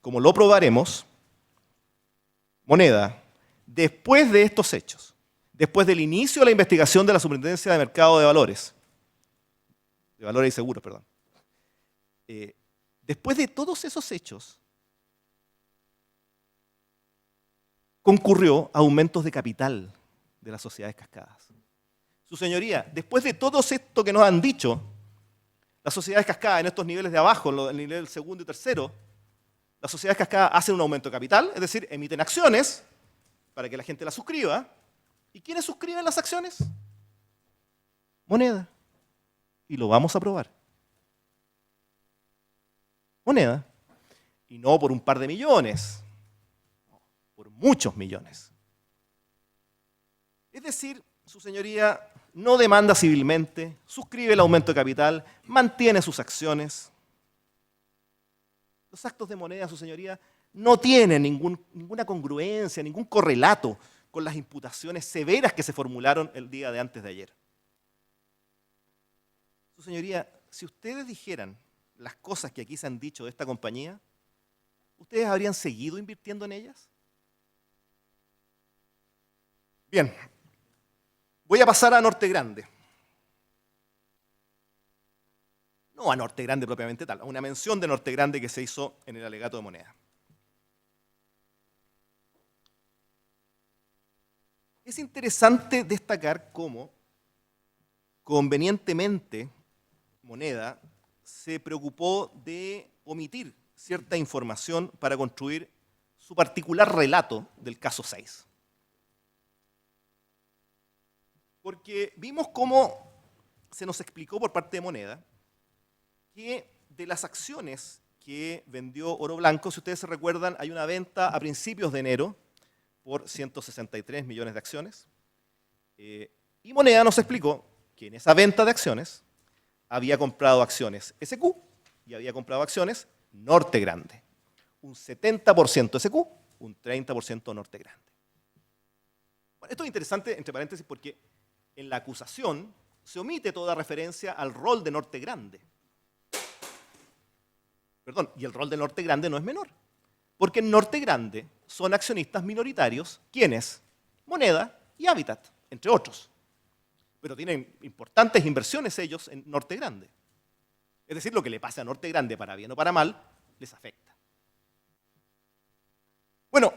como lo probaremos, Moneda, después de estos hechos, después del inicio de la investigación de la Superintendencia de Mercado de Valores y Seguros, perdón, después de todos esos hechos, concurrió a aumentos de capital de las sociedades cascadas. Su señoría, después de todo esto que nos han dicho, las sociedades cascadas en estos niveles de abajo, en el nivel segundo y tercero, las sociedades cascadas hacen un aumento de capital, es decir, emiten acciones para que la gente las suscriba. ¿Y quiénes suscriben las acciones? Moneda. Y lo vamos a probar. Moneda. Y no por un par de millones, por muchos millones. Es decir, su señoría no demanda civilmente, suscribe el aumento de capital, mantiene sus acciones. Los actos de Moneda, su señoría, no tienen ninguna congruencia, ningún correlato con las imputaciones severas que se formularon el día de antes de ayer. Su señoría, si ustedes dijeran las cosas que aquí se han dicho de esta compañía, ¿ustedes habrían seguido invirtiendo en ellas? Bien, voy a pasar a Norte Grande. No a Norte Grande propiamente tal, a una mención de Norte Grande que se hizo en el alegato de moneda. Es interesante destacar cómo convenientemente Moneda se preocupó de omitir cierta información para construir su particular relato del caso 6. Porque vimos cómo se nos explicó por parte de Moneda que de las acciones que vendió Oro Blanco, si ustedes se recuerdan, hay una venta a principios de enero por 163 millones de acciones. Y Moneda nos explicó que en esa venta de acciones había comprado acciones SQ y había comprado acciones Norte Grande. Un 70% SQ, un 30% Norte Grande. Bueno, esto es interesante, entre paréntesis, porque en la acusación se omite toda referencia al rol de Norte Grande. Perdón, y el rol de Norte Grande no es menor, porque en Norte Grande son accionistas minoritarios, ¿quiénes? Moneda y Habitat, entre otros. Pero tienen importantes inversiones ellos en Norte Grande. Es decir, lo que le pase a Norte Grande, para bien o para mal, les afecta. Bueno,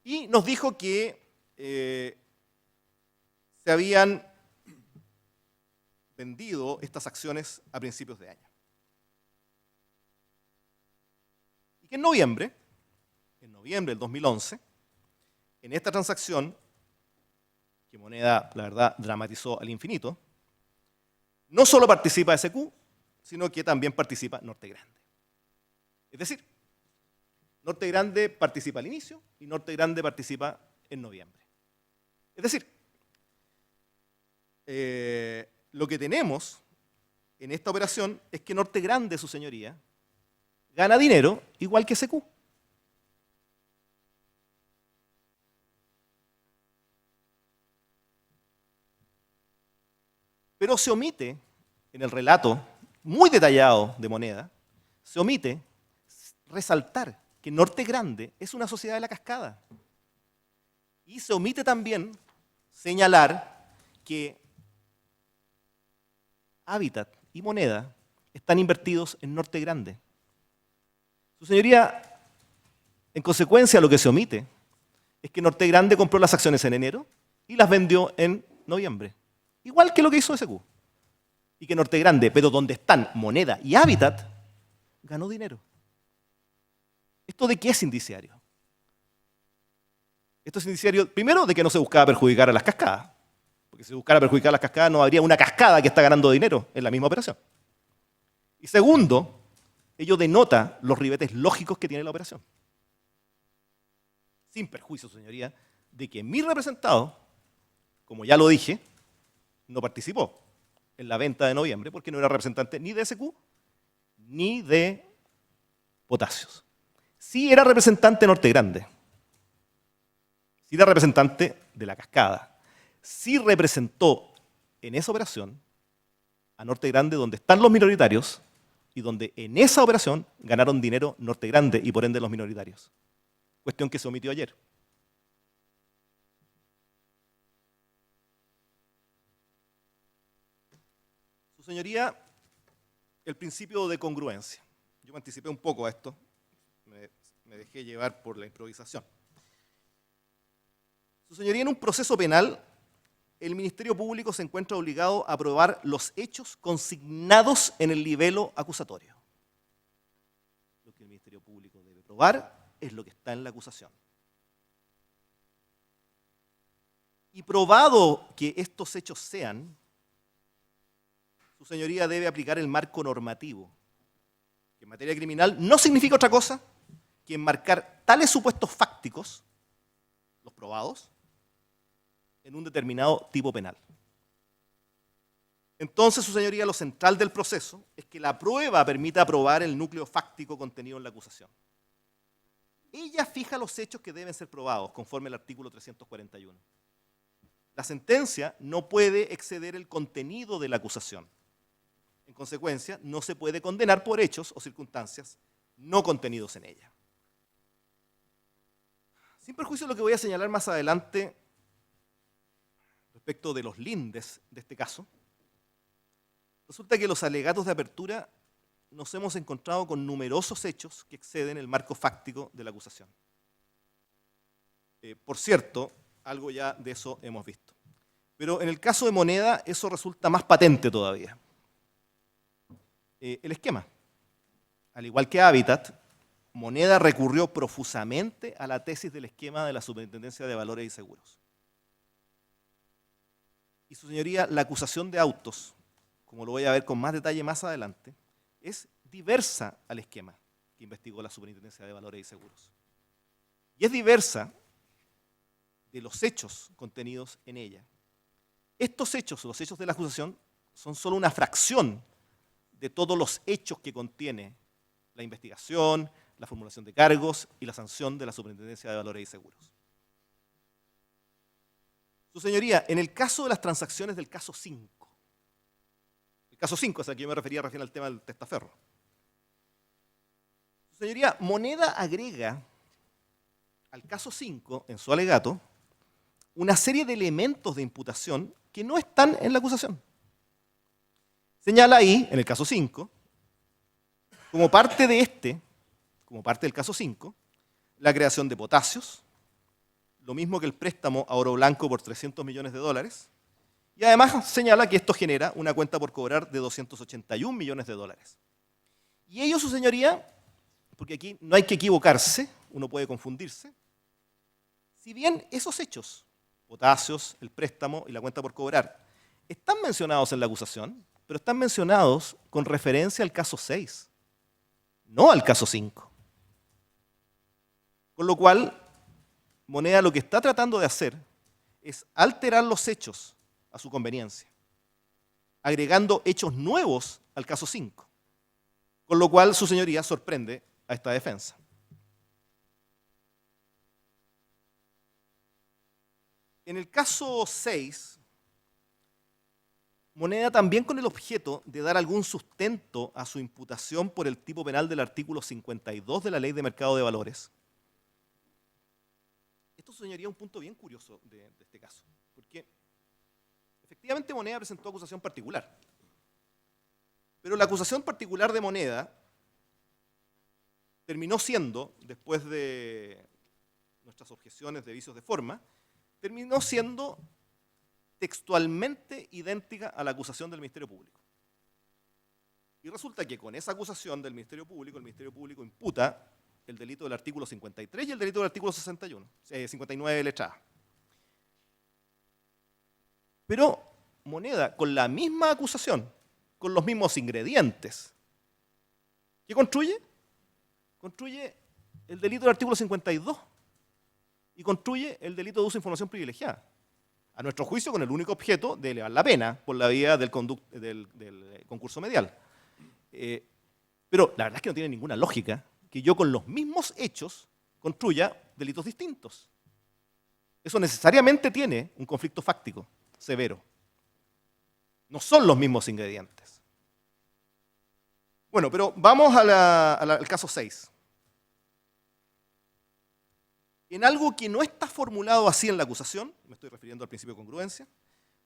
y nos dijo que se habían vendido estas acciones a principios de año. Y que en noviembre del 2011, en esta transacción, que Moneda, la verdad, dramatizó al infinito, no solo participa SQ, sino que también participa Norte Grande. Es decir, Norte Grande participa al inicio y Norte Grande participa en noviembre. Es decir, lo que tenemos en esta operación es que Norte Grande, su señoría, gana dinero igual que SQ. Pero se omite, en el relato muy detallado de Moneda, se omite resaltar que Norte Grande es una sociedad de la cascada. Y se omite también señalar que Habitat y Moneda están invertidos en Norte Grande. Su señoría, en consecuencia, lo que se omite es que Norte Grande compró las acciones en enero y las vendió en noviembre. Igual que lo que hizo SQ. Y que Norte Grande, pero donde están Moneda y Habitat, ganó dinero. ¿Esto de qué es indiciario? Esto es indiciario, primero, de que no se buscaba perjudicar a las cascadas. Porque si se buscara perjudicar a las cascadas, no habría una cascada que está ganando dinero en la misma operación. Y segundo, ello denota los ribetes lógicos que tiene la operación. Sin perjuicio, señoría, de que mi representado, como ya lo dije, no participó en la venta de noviembre porque no era representante ni de SQ ni de Potasios. Sí era representante de Norte Grande, sí era representante de la cascada, sí representó en esa operación a Norte Grande donde están los minoritarios y donde en esa operación ganaron dinero Norte Grande y por ende los minoritarios. Cuestión que se omitió ayer. Su señoría, el principio de congruencia. Yo me anticipé un poco a esto, me dejé llevar por la improvisación. Su señoría, en un proceso penal, el Ministerio Público se encuentra obligado a probar los hechos consignados en el libelo acusatorio. Lo que el Ministerio Público debe probar es lo que está en la acusación. Y probado que estos hechos sean, su señoría debe aplicar el marco normativo, que en materia criminal no significa otra cosa que enmarcar tales supuestos fácticos, los probados, en un determinado tipo penal. Entonces, su señoría, lo central del proceso es que la prueba permita probar el núcleo fáctico contenido en la acusación. ella fija los hechos que deben ser probados, conforme al artículo 341. La sentencia no puede exceder el contenido de la acusación. En consecuencia, no se puede condenar por hechos o circunstancias no contenidos en ella. Sin perjuicio de lo que voy a señalar más adelante respecto de los lindes de este caso, resulta que en los alegatos de apertura nos hemos encontrado con numerosos hechos que exceden el marco fáctico de la acusación. Por cierto, algo ya de eso hemos visto. Pero en el caso de Moneda, eso resulta más patente todavía. El esquema. Al igual que Habitat, Moneda recurrió profusamente a la tesis del esquema de la Superintendencia de Valores y Seguros. Y su señoría, la acusación de autos, como lo voy a ver con más detalle más adelante, es diversa al esquema que investigó la Superintendencia de Valores y Seguros. Y es diversa de los hechos contenidos en ella. Estos hechos, los hechos de la acusación, son solo una fracción de todos los hechos que contiene la investigación, la formulación de cargos y la sanción de la Superintendencia de Valores y Seguros. Su señoría, en el caso de las transacciones del caso 5, el caso 5 es al que yo me refería recién al tema del testaferro, su señoría, Moneda agrega al caso 5, en su alegato, una serie de elementos de imputación que no están en la acusación. Señala ahí, en el caso 5, como parte del caso 5, la creación de potasios, lo mismo que el préstamo a Oro Blanco por $300 millones, y además señala que esto genera una cuenta por cobrar de $281 millones. Y ello, su señoría, porque aquí no hay que equivocarse, uno puede confundirse, si bien esos hechos, potasios, el préstamo y la cuenta por cobrar, están mencionados en la acusación, pero están mencionados con referencia al caso 6, no al caso 5. Con lo cual, Moneda lo que está tratando de hacer es alterar los hechos a su conveniencia, agregando hechos nuevos al caso 5. Con lo cual, su señoría sorprende a esta defensa. En el caso 6, Moneda, también con el objeto de dar algún sustento a su imputación por el tipo penal del artículo 52 de la Ley de Mercado de Valores. Esto, señoría, es un punto bien curioso de este caso, porque efectivamente Moneda presentó acusación particular, pero la acusación particular de Moneda terminó siendo, después de nuestras objeciones de vicios de forma, terminó siendo textualmente idéntica a la acusación del Ministerio Público. Y resulta que con esa acusación del Ministerio Público imputa el delito del artículo 53 y el delito del artículo 59 letra A. Pero Moneda, con la misma acusación, con los mismos ingredientes, ¿qué construye? Construye el delito del artículo 52 y construye el delito de uso de información privilegiada. A nuestro juicio, con el único objeto de elevar la pena por la vía del concurso medial. Pero la verdad es que no tiene ninguna lógica que yo con los mismos hechos construya delitos distintos. Eso necesariamente tiene un conflicto fáctico severo. No son los mismos ingredientes. Bueno, pero vamos al caso 6. En algo que no está formulado así en la acusación, me estoy refiriendo al principio de congruencia,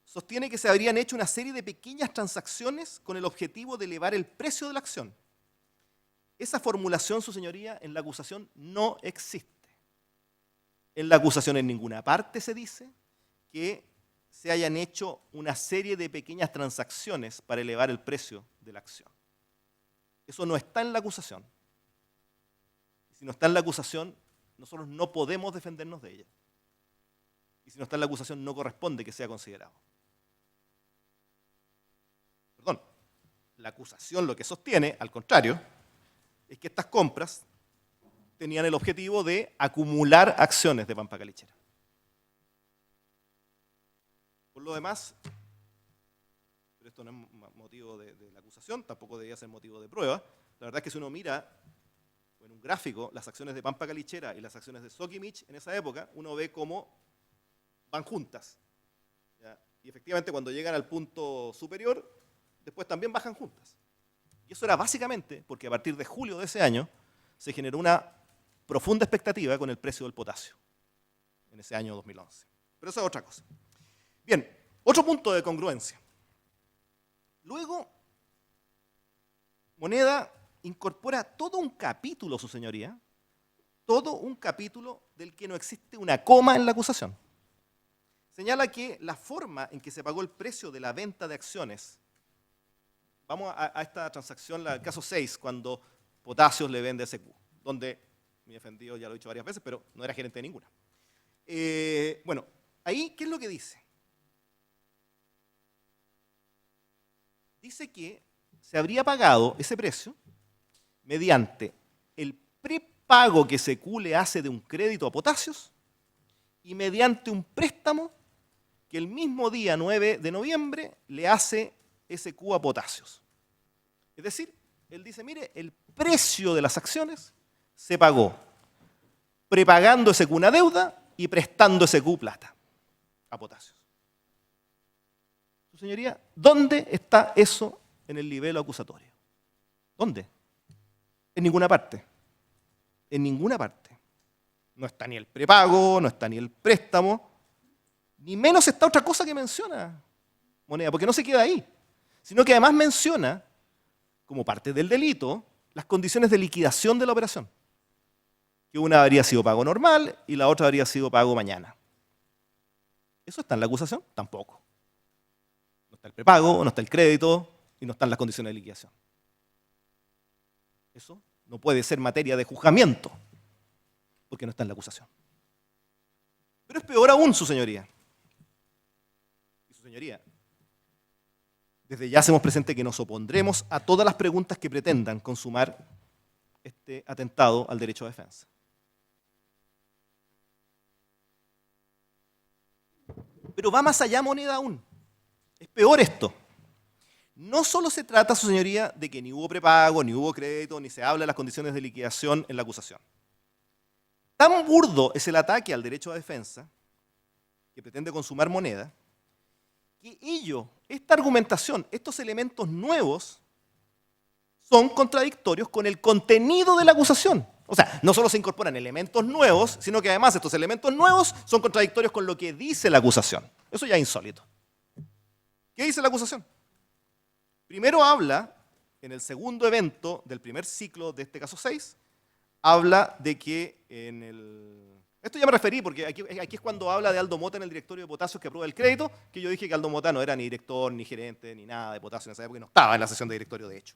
sostiene que se habrían hecho una serie de pequeñas transacciones con el objetivo de elevar el precio de la acción. Esa formulación, su señoría, en la acusación no existe. En la acusación en ninguna parte se dice que se hayan hecho una serie de pequeñas transacciones para elevar el precio de la acción. Eso no está en la acusación. Y si no está en la acusación, nosotros no podemos defendernos de ella. Y si no está en la acusación, no corresponde que sea considerado. Perdón, la acusación lo que sostiene, al contrario, es que estas compras tenían el objetivo de acumular acciones de Pampa Calichera. Por lo demás, pero esto no es motivo de la acusación, tampoco debía ser motivo de prueba. La verdad es que si uno mira, en un gráfico las acciones de Pampa Calichera y las acciones de Sokimich en esa época, uno ve cómo van juntas. ¿Ya? Y efectivamente cuando llegan al punto superior, después también bajan juntas. Y eso era básicamente porque a partir de julio de ese año se generó una profunda expectativa con el precio del potasio en ese año 2011. Pero eso es otra cosa. Bien, otro punto de congruencia. Luego, Moneda incorpora todo un capítulo, su señoría, todo un capítulo del que no existe una coma en la acusación. Señala que la forma en que se pagó el precio de la venta de acciones, vamos a esta transacción, el caso 6, cuando Potasios le vende a SQ, donde, mi defendido ya lo he dicho varias veces, pero no era gerente de ninguna. Bueno, ahí, ¿qué es lo que dice? Dice que se habría pagado ese precio mediante el prepago que SQ le hace de un crédito a Potasios y mediante un préstamo que el mismo día 9 de noviembre le hace SQ a Potasios. Es decir, él dice, mire, el precio de las acciones se pagó prepagando SQ una deuda y prestando SQ plata a Potasios. Su señoría, ¿dónde está eso en el libelo acusatorio? ¿Dónde? En ninguna parte. En ninguna parte. No está ni el prepago, no está ni el préstamo, ni menos está otra cosa que menciona Moneda, porque no se queda ahí, sino que además menciona, como parte del delito, las condiciones de liquidación de la operación. Que una habría sido pago normal y la otra habría sido pago mañana. ¿Eso está en la acusación? Tampoco. No está el prepago, no está el crédito y no están las condiciones de liquidación. Eso no puede ser materia de juzgamiento, porque no está en la acusación. Pero es peor aún, su señoría. Y su señoría, desde ya hacemos presente que nos opondremos a todas las preguntas que pretendan consumar este atentado al derecho a defensa. Pero va más allá, Moneda, aún. Es peor esto. No solo se trata, su señoría, de que ni hubo prepago, ni hubo crédito, ni se habla de las condiciones de liquidación en la acusación. Tan burdo es el ataque al derecho a defensa que pretende consumar Moneda, que esta argumentación, estos elementos nuevos, son contradictorios con el contenido de la acusación. O sea, no solo se incorporan elementos nuevos, sino que además estos elementos nuevos son contradictorios con lo que dice la acusación. Eso ya es insólito. ¿Qué dice la acusación? Primero habla, en el segundo evento del primer ciclo de este caso 6, habla de que en el... Esto ya me referí, porque aquí es cuando habla de Aldo Mota en el directorio de Potasios que aprueba el crédito, que yo dije que Aldo Mota no era ni director, ni gerente, ni nada de Potasios en esa época, no estaba en la sesión de directorio, de hecho.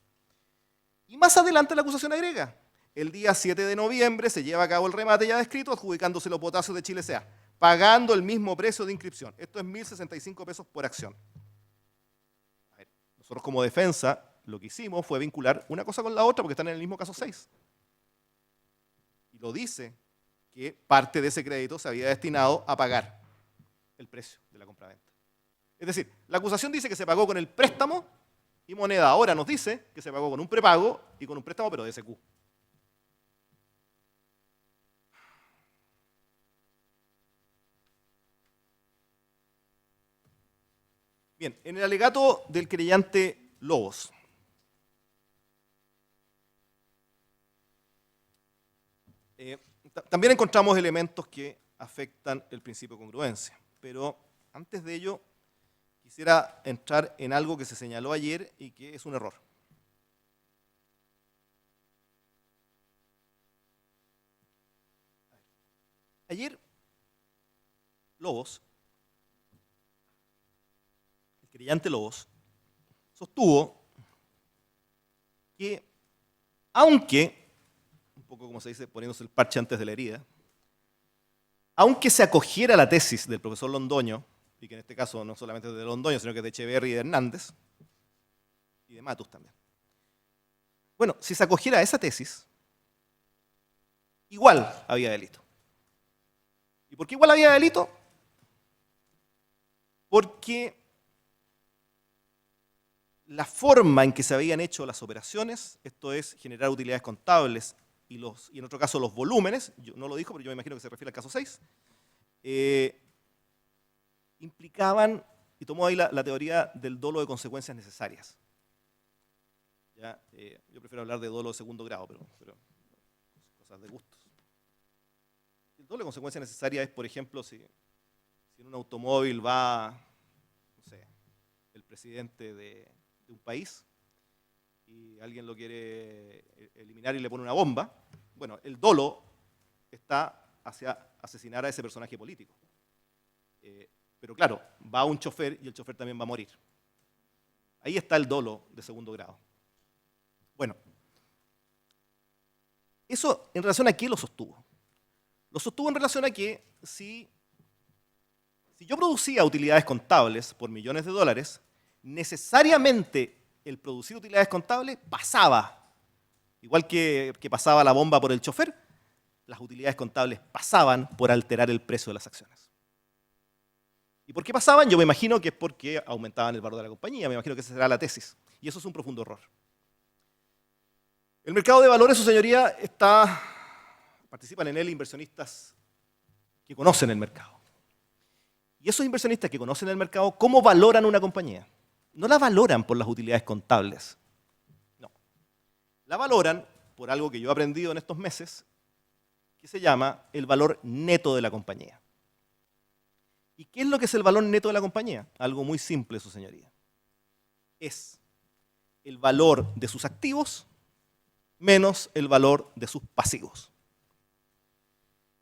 Y más adelante la acusación agrega, el día 7 de noviembre se lleva a cabo el remate ya descrito, adjudicándoselo Potasios de Chile S.A., pagando el mismo precio de inscripción. Esto es 1.065 pesos por acción. A ver, nosotros como defensa lo que hicimos fue vincular una cosa con la otra porque están en el mismo caso 6. Y lo dice que parte de ese crédito se había destinado a pagar el precio de la compraventa. Es decir, la acusación dice que se pagó con el préstamo y Moneda ahora nos dice que se pagó con un prepago y con un préstamo, pero de SQ. Bien, en el alegato del querellante Lobos, también encontramos elementos que afectan el principio de congruencia, pero antes de ello quisiera entrar en algo que se señaló ayer y que es un error. Ayer Lobos, el querellante Lobos, sostuvo que aunque, un poco como se dice, poniéndose el parche antes de la herida, aunque se acogiera a la tesis del profesor Londoño, y que en este caso no solamente es de Londoño, sino que es de Echeverri y de Hernández, y de Matus también. Bueno, si se acogiera a esa tesis, igual había delito. ¿Y por qué igual había delito? Porque la forma en que se habían hecho las operaciones, esto es, generar utilidades contables y en otro caso los volúmenes, yo no lo dijo, pero yo me imagino que se refiere al caso 6, implicaban, y tomó ahí la teoría del dolo de consecuencias necesarias. ¿Ya? Yo prefiero hablar de dolo de segundo grado, pero cosas de gustos. El dolo de consecuencias necesarias es, por ejemplo, si en un automóvil va, no sé, el presidente de un país y alguien lo quiere eliminar y le pone una bomba, bueno, el dolo está hacia asesinar a ese personaje político. Pero claro, va un chofer y el chofer también va a morir. Ahí está el dolo de segundo grado. Bueno, eso en relación a qué lo sostuvo. Lo sostuvo en relación a que si yo producía utilidades contables por millones de dólares, necesariamente el producir utilidades contables pasaba, igual que pasaba la bomba por el chofer, las utilidades contables pasaban por alterar el precio de las acciones. ¿Y por qué pasaban? Yo me imagino que es porque aumentaban el valor de la compañía, me imagino que esa será la tesis. Y eso es un profundo error. El mercado de valores, su señoría, participan en él inversionistas que conocen el mercado. Y esos inversionistas que conocen el mercado, ¿cómo valoran una compañía? No la valoran por las utilidades contables. No. La valoran por algo que yo he aprendido en estos meses, que se llama el valor neto de la compañía. ¿Y qué es lo que es el valor neto de la compañía? Algo muy simple, su señoría. Es el valor de sus activos menos el valor de sus pasivos.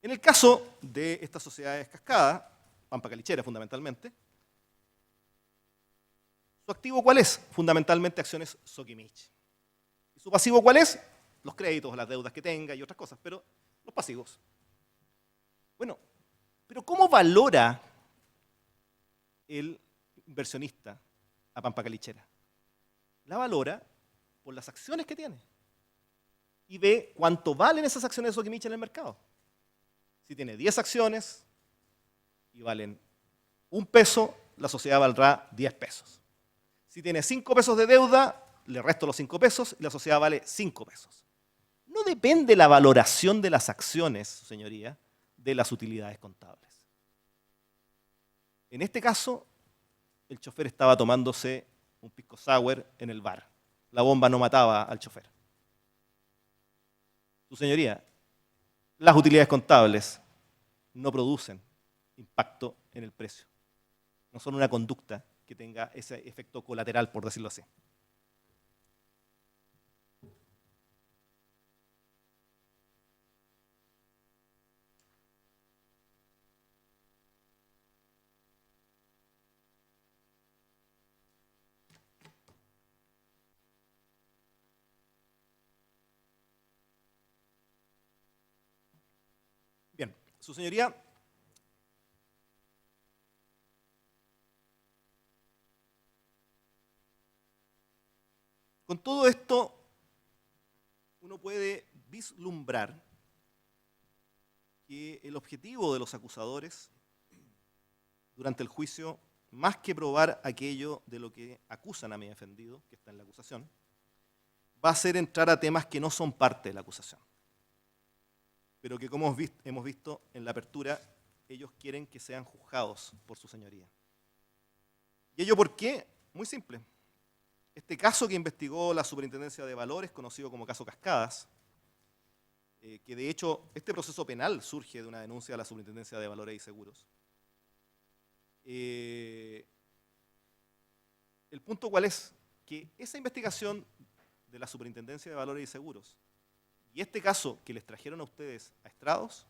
En el caso de estas sociedades cascadas, Pampa Calichera fundamentalmente, ¿su activo cuál es? Fundamentalmente acciones Sokimich. ¿Y su pasivo cuál es? Los créditos, las deudas que tenga y otras cosas, pero los pasivos. Bueno, pero ¿cómo valora el inversionista a Pampa Calichera? La valora por las acciones que tiene y ve cuánto valen esas acciones de Sokimich en el mercado. Si tiene 10 acciones y valen $1, la sociedad valdrá 10 pesos. Si tiene 5 pesos de deuda, le resto los 5 pesos y la sociedad vale 5 pesos. No depende la valoración de las acciones, señoría, de las utilidades contables. En este caso, el chofer estaba tomándose un pisco sour en el bar. La bomba no mataba al chofer. Su señoría, las utilidades contables no producen impacto en el precio. No son una conducta que tenga ese efecto colateral, por decirlo así. Bien, su señoría, con todo esto, uno puede vislumbrar que el objetivo de los acusadores durante el juicio, más que probar aquello de lo que acusan a mi defendido, que está en la acusación, va a ser entrar a temas que no son parte de la acusación, pero que, como hemos visto en la apertura, ellos quieren que sean juzgados por su señoría. ¿Y ello por qué? Muy simple. Este caso que investigó la Superintendencia de Valores, conocido como caso Cascadas, que de hecho este proceso penal surge de una denuncia a la Superintendencia de Valores y Seguros. El punto cuál es, que esa investigación de la Superintendencia de Valores y Seguros y este caso que les trajeron a ustedes a estrados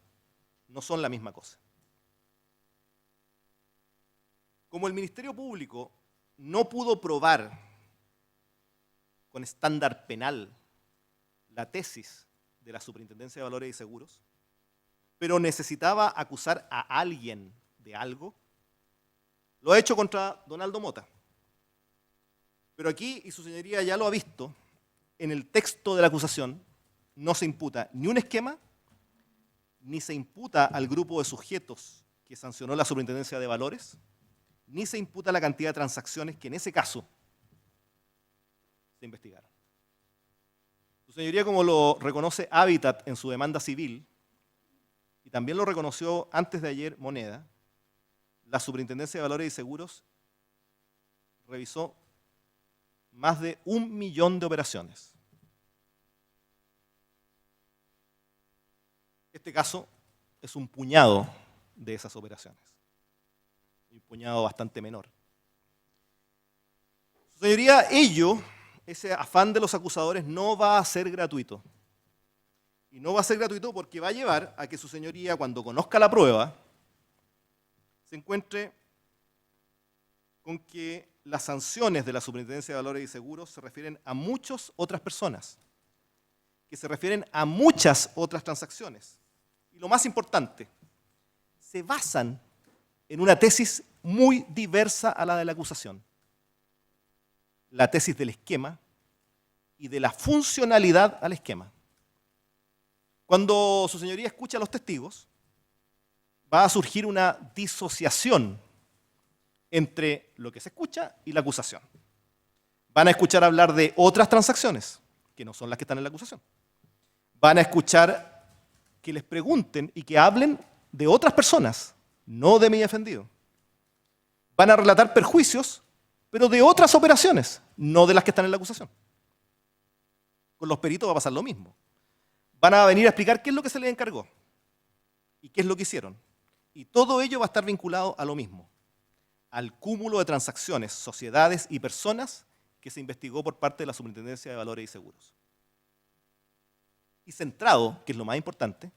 no son la misma cosa. Como el Ministerio Público no pudo probar con estándar penal la tesis de la Superintendencia de Valores y Seguros, pero necesitaba acusar a alguien de algo, lo ha hecho contra Donaldo Mota. Pero aquí, y su señoría ya lo ha visto, en el texto de la acusación no se imputa ni un esquema, ni se imputa al grupo de sujetos que sancionó la Superintendencia de Valores, ni se imputa la cantidad de transacciones que en ese caso se investigaron. Su señoría, como lo reconoce Habitat en su demanda civil, y también lo reconoció antes de ayer Moneda, la Superintendencia de Valores y Seguros revisó más de 1 millón de operaciones. Este caso es un puñado de esas operaciones, y un puñado bastante menor. Su señoría, ese afán de los acusadores no va a ser gratuito. Y no va a ser gratuito porque va a llevar a que su señoría, cuando conozca la prueba, se encuentre con que las sanciones de la Superintendencia de Valores y Seguros se refieren a muchas otras personas, que se refieren a muchas otras transacciones. Y lo más importante, se basan en una tesis muy diversa a la de la acusación. La tesis del esquema y de la funcionalidad al esquema. Cuando su señoría escucha a los testigos, va a surgir una disociación entre lo que se escucha y la acusación. Van a escuchar hablar de otras transacciones, que no son las que están en la acusación. Van a escuchar que les pregunten y que hablen de otras personas, no de mi defendido. Van a relatar perjuicios, pero de otras operaciones, no de las que están en la acusación. Con los peritos va a pasar lo mismo. Van a venir a explicar qué es lo que se les encargó y qué es lo que hicieron. Y todo ello va a estar vinculado a lo mismo, al cúmulo de transacciones, sociedades y personas que se investigó por parte de la Superintendencia de Valores y Seguros. Y centrado, que es lo más importante,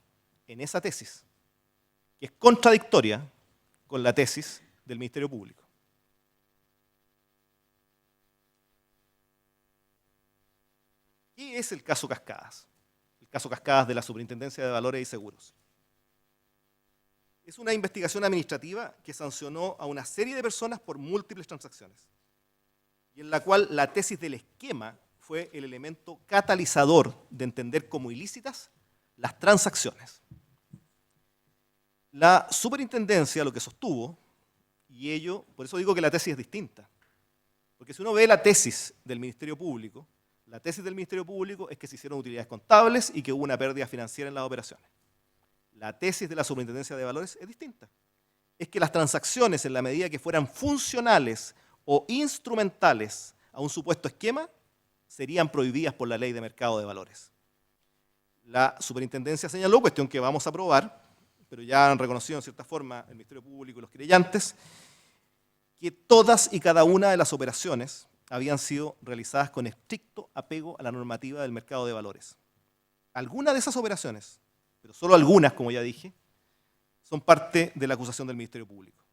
en esa tesis, que es contradictoria con la tesis del Ministerio Público. ¿Qué es el caso Cascadas? El caso Cascadas de la Superintendencia de Valores y Seguros. Es una investigación administrativa que sancionó a una serie de personas por múltiples transacciones, y en la cual la tesis del esquema fue el elemento catalizador de entender como ilícitas las transacciones. La superintendencia lo que sostuvo, y ello, por eso digo que la tesis es distinta, porque si uno ve la tesis del Ministerio Público, la tesis del Ministerio Público es que se hicieron utilidades contables y que hubo una pérdida financiera en las operaciones. La tesis de la Superintendencia de Valores es distinta. Es que las transacciones, en la medida que fueran funcionales o instrumentales a un supuesto esquema, serían prohibidas por la Ley de Mercado de Valores. La Superintendencia señaló, cuestión que vamos a aprobar, pero ya han reconocido en cierta forma el Ministerio Público y los querellantes, que todas y cada una de las operaciones habían sido realizadas con estricto apego a la normativa del mercado de valores. Algunas de esas operaciones, pero solo algunas, como ya dije, son parte de la acusación del Ministerio Público.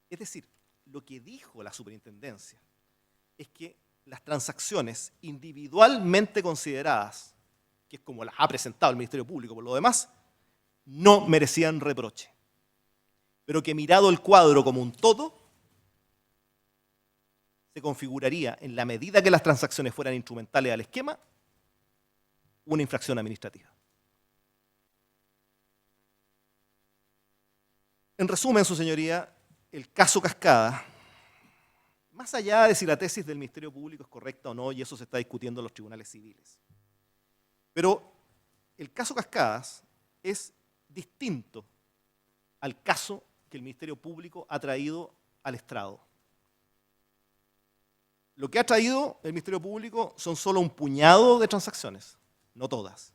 Es decir, lo que dijo la superintendencia es que las transacciones individualmente consideradas, que es como las ha presentado el Ministerio Público por lo demás, no merecían reproche, pero que mirado el cuadro como un todo, se configuraría, en la medida que las transacciones fueran instrumentales al esquema, una infracción administrativa. En resumen, su señoría, el caso Cascada, más allá de si la tesis del Ministerio Público es correcta o no, y eso se está discutiendo en los tribunales civiles, pero el caso Cascadas es distinto al caso que el Ministerio Público ha traído al estrado. Lo que ha traído el Ministerio Público son solo un puñado de transacciones, no todas,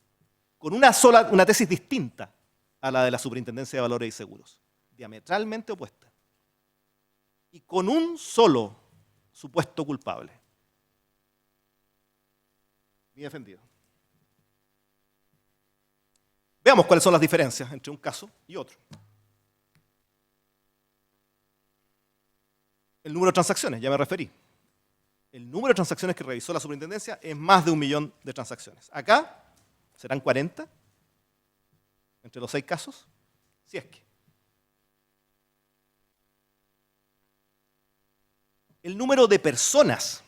con una tesis distinta a la de la Superintendencia de Valores y Seguros, diametralmente opuesta, y con un solo supuesto culpable. Bien defendido. Veamos cuáles son las diferencias entre un caso y otro. El número de transacciones, ya me referí. El número de transacciones que revisó la superintendencia es más de 1 millón de transacciones. Acá serán 40 entre los 6 casos, si es que. El número de personas,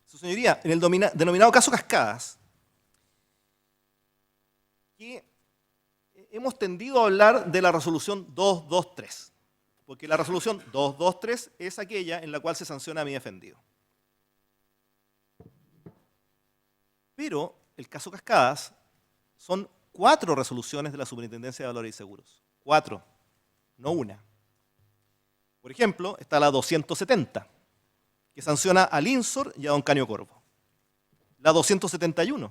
su señoría, en el denominado caso Cascadas, que hemos tendido a hablar de la resolución 223, porque la resolución 223 es aquella en la cual se sanciona a mi defendido. Pero el caso Cascadas son 4 resoluciones de la Superintendencia de Valores y Seguros. 4, no una. Por ejemplo, está la 270, que sanciona al INSOR y a don Canio Corvo. La 271,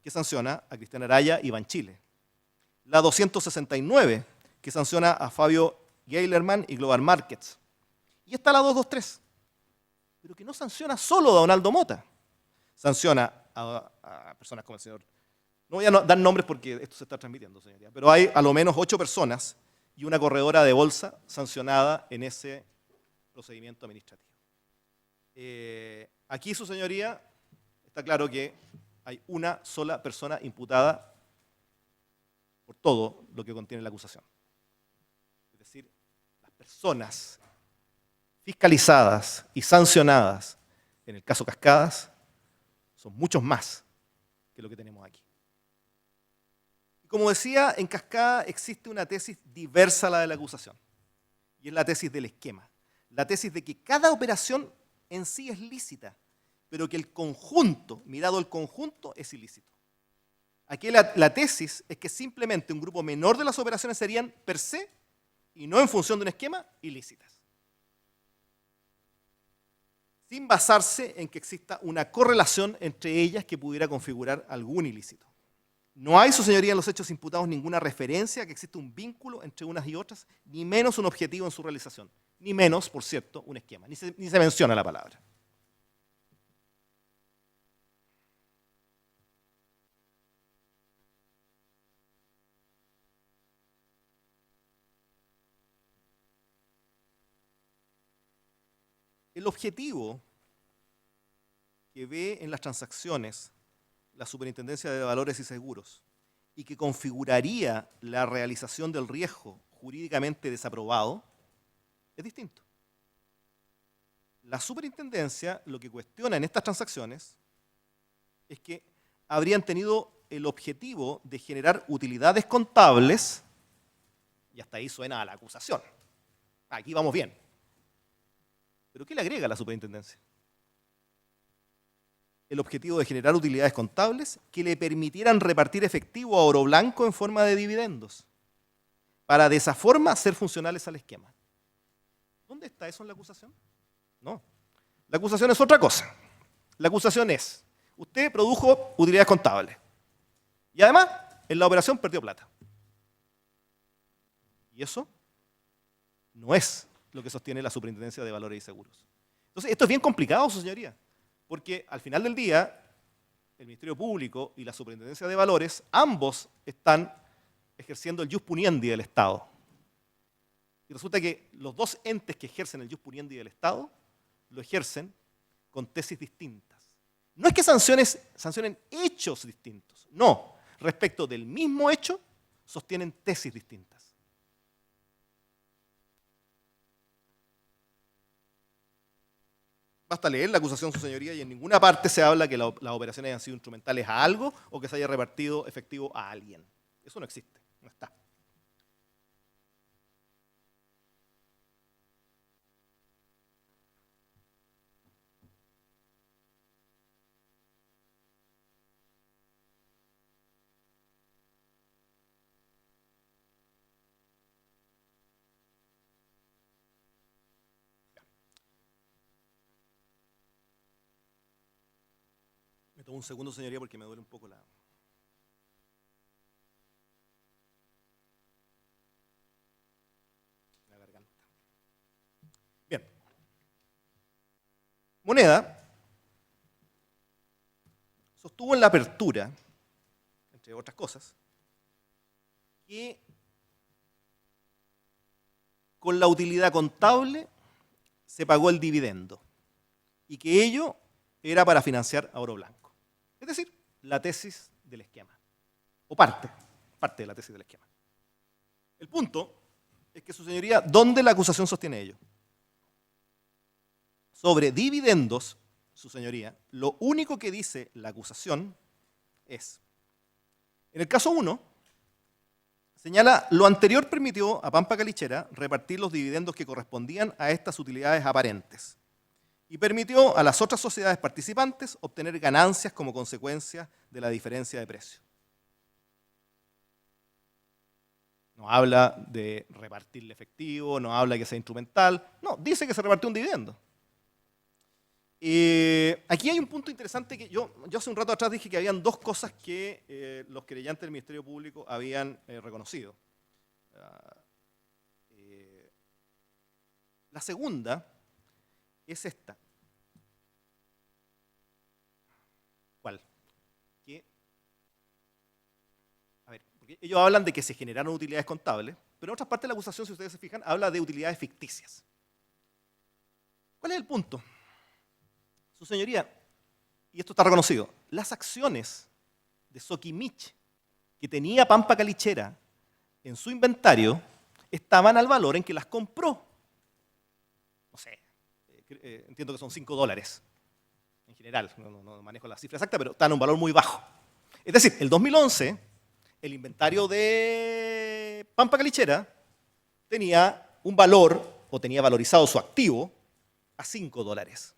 que sanciona a Cristian Araya y Banchile. La 269, que sanciona a Fabio Geilerman y Global Markets. Y está la 223, pero que no sanciona solo a Donaldo Mota. Sanciona a personas como el señor. No voy a dar nombres porque esto se está transmitiendo, señoría, pero hay a lo menos 8 personas y una corredora de bolsa sancionada en ese procedimiento administrativo. Aquí, su señoría, está claro que hay una sola persona imputada por todo lo que contiene la acusación. Es decir, las personas fiscalizadas y sancionadas en el caso Cascadas son muchos más que lo que tenemos aquí. Y como decía, en Cascada existe una tesis diversa a la de la acusación, y es la tesis del esquema. La tesis de que cada operación en sí es lícita, pero que el conjunto, mirado el conjunto, es ilícito. Aquí la tesis es que simplemente un grupo menor de las operaciones serían per se, y no en función de un esquema, ilícitas, sin basarse en que exista una correlación entre ellas que pudiera configurar algún ilícito. No hay, su señoría, en los hechos imputados ninguna referencia a que existe un vínculo entre unas y otras, ni menos un objetivo en su realización, ni menos, por cierto, un esquema, ni se menciona la palabra. El objetivo que ve en las transacciones la Superintendencia de Valores y Seguros y que configuraría la realización del riesgo jurídicamente desaprobado es distinto. La Superintendencia lo que cuestiona en estas transacciones es que habrían tenido el objetivo de generar utilidades contables, y hasta ahí suena a la acusación. Aquí vamos bien. ¿Pero qué le agrega la Superintendencia? El objetivo de generar utilidades contables que le permitieran repartir efectivo a oro blanco en forma de dividendos, para de esa forma ser funcionales al esquema. ¿Dónde está eso en la acusación? No. La acusación es otra cosa. La acusación es, usted produjo utilidades contables y además en la operación perdió plata. Y eso no es lo que sostiene la Superintendencia de Valores y Seguros. Entonces, esto es bien complicado, su señoría, porque al final del día, el Ministerio Público y la Superintendencia de Valores, ambos están ejerciendo el ius puniendi del Estado. Y resulta que los dos entes que ejercen el ius puniendi del Estado lo ejercen con tesis distintas. No es que sancionen hechos distintos, no. Respecto del mismo hecho, sostienen tesis distintas. Basta leer la acusación, su señoría, y en ninguna parte se habla que las operaciones hayan sido instrumentales a algo o que se haya repartido efectivo a alguien. Eso no existe, no está. Me tomo un segundo, señoría, porque me duele un poco la garganta. Bien. Moneda sostuvo en la apertura, entre otras cosas, que con la utilidad contable se pagó el dividendo y que ello era para financiar a oro blanco. Es decir, la tesis del esquema, o parte de la tesis del esquema. El punto es que, su señoría, ¿dónde la acusación sostiene ello? Sobre dividendos, su señoría, lo único que dice la acusación es, en el caso 1, señala, lo anterior permitió a Pampa Calichera repartir los dividendos que correspondían a estas utilidades aparentes. y permitió a las otras sociedades participantes obtener ganancias como consecuencia de la diferencia de precio. No habla de repartirle efectivo, no habla de que sea instrumental, no, dice que se repartió un dividendo. Aquí hay un punto interesante que yo hace un rato atrás dije que habían dos cosas que los querellantes del Ministerio Público habían reconocido. La segunda es esta. ¿Cuál? A ver, porque ellos hablan de que se generaron utilidades contables, pero en otras partes de la acusación, si ustedes se fijan, habla de utilidades ficticias. ¿Cuál es el punto? Su señoría, y esto está reconocido, las acciones de Soquimich que tenía Pampa Calichera en su inventario estaban al valor en que las compró. No sé, entiendo que son $5 en general, no manejo la cifra exacta, pero están en un valor muy bajo. Es decir, el 2011, el inventario de Pampa Calichera tenía un valor, o tenía valorizado su activo, a $5.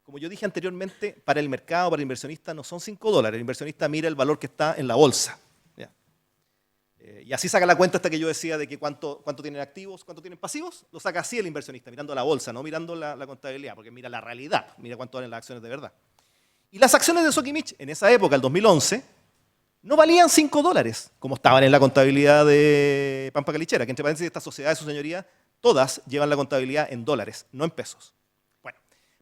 Como yo dije anteriormente, para el mercado, para el inversionista, no son $5. El inversionista mira el valor que está en la bolsa. ¿Ya? Y así saca la cuenta hasta que yo decía de que cuánto tienen activos, cuánto tienen pasivos. Lo saca así el inversionista, mirando la bolsa, no mirando la contabilidad, porque mira la realidad, mira cuánto valen las acciones de verdad. Y las acciones de Soquimich, en esa época, el 2011, no valían $5, como estaban en la contabilidad de Pampa Calichera, que entre paréntesis, estas sociedades, su señoría, todas llevan la contabilidad en dólares, no en pesos.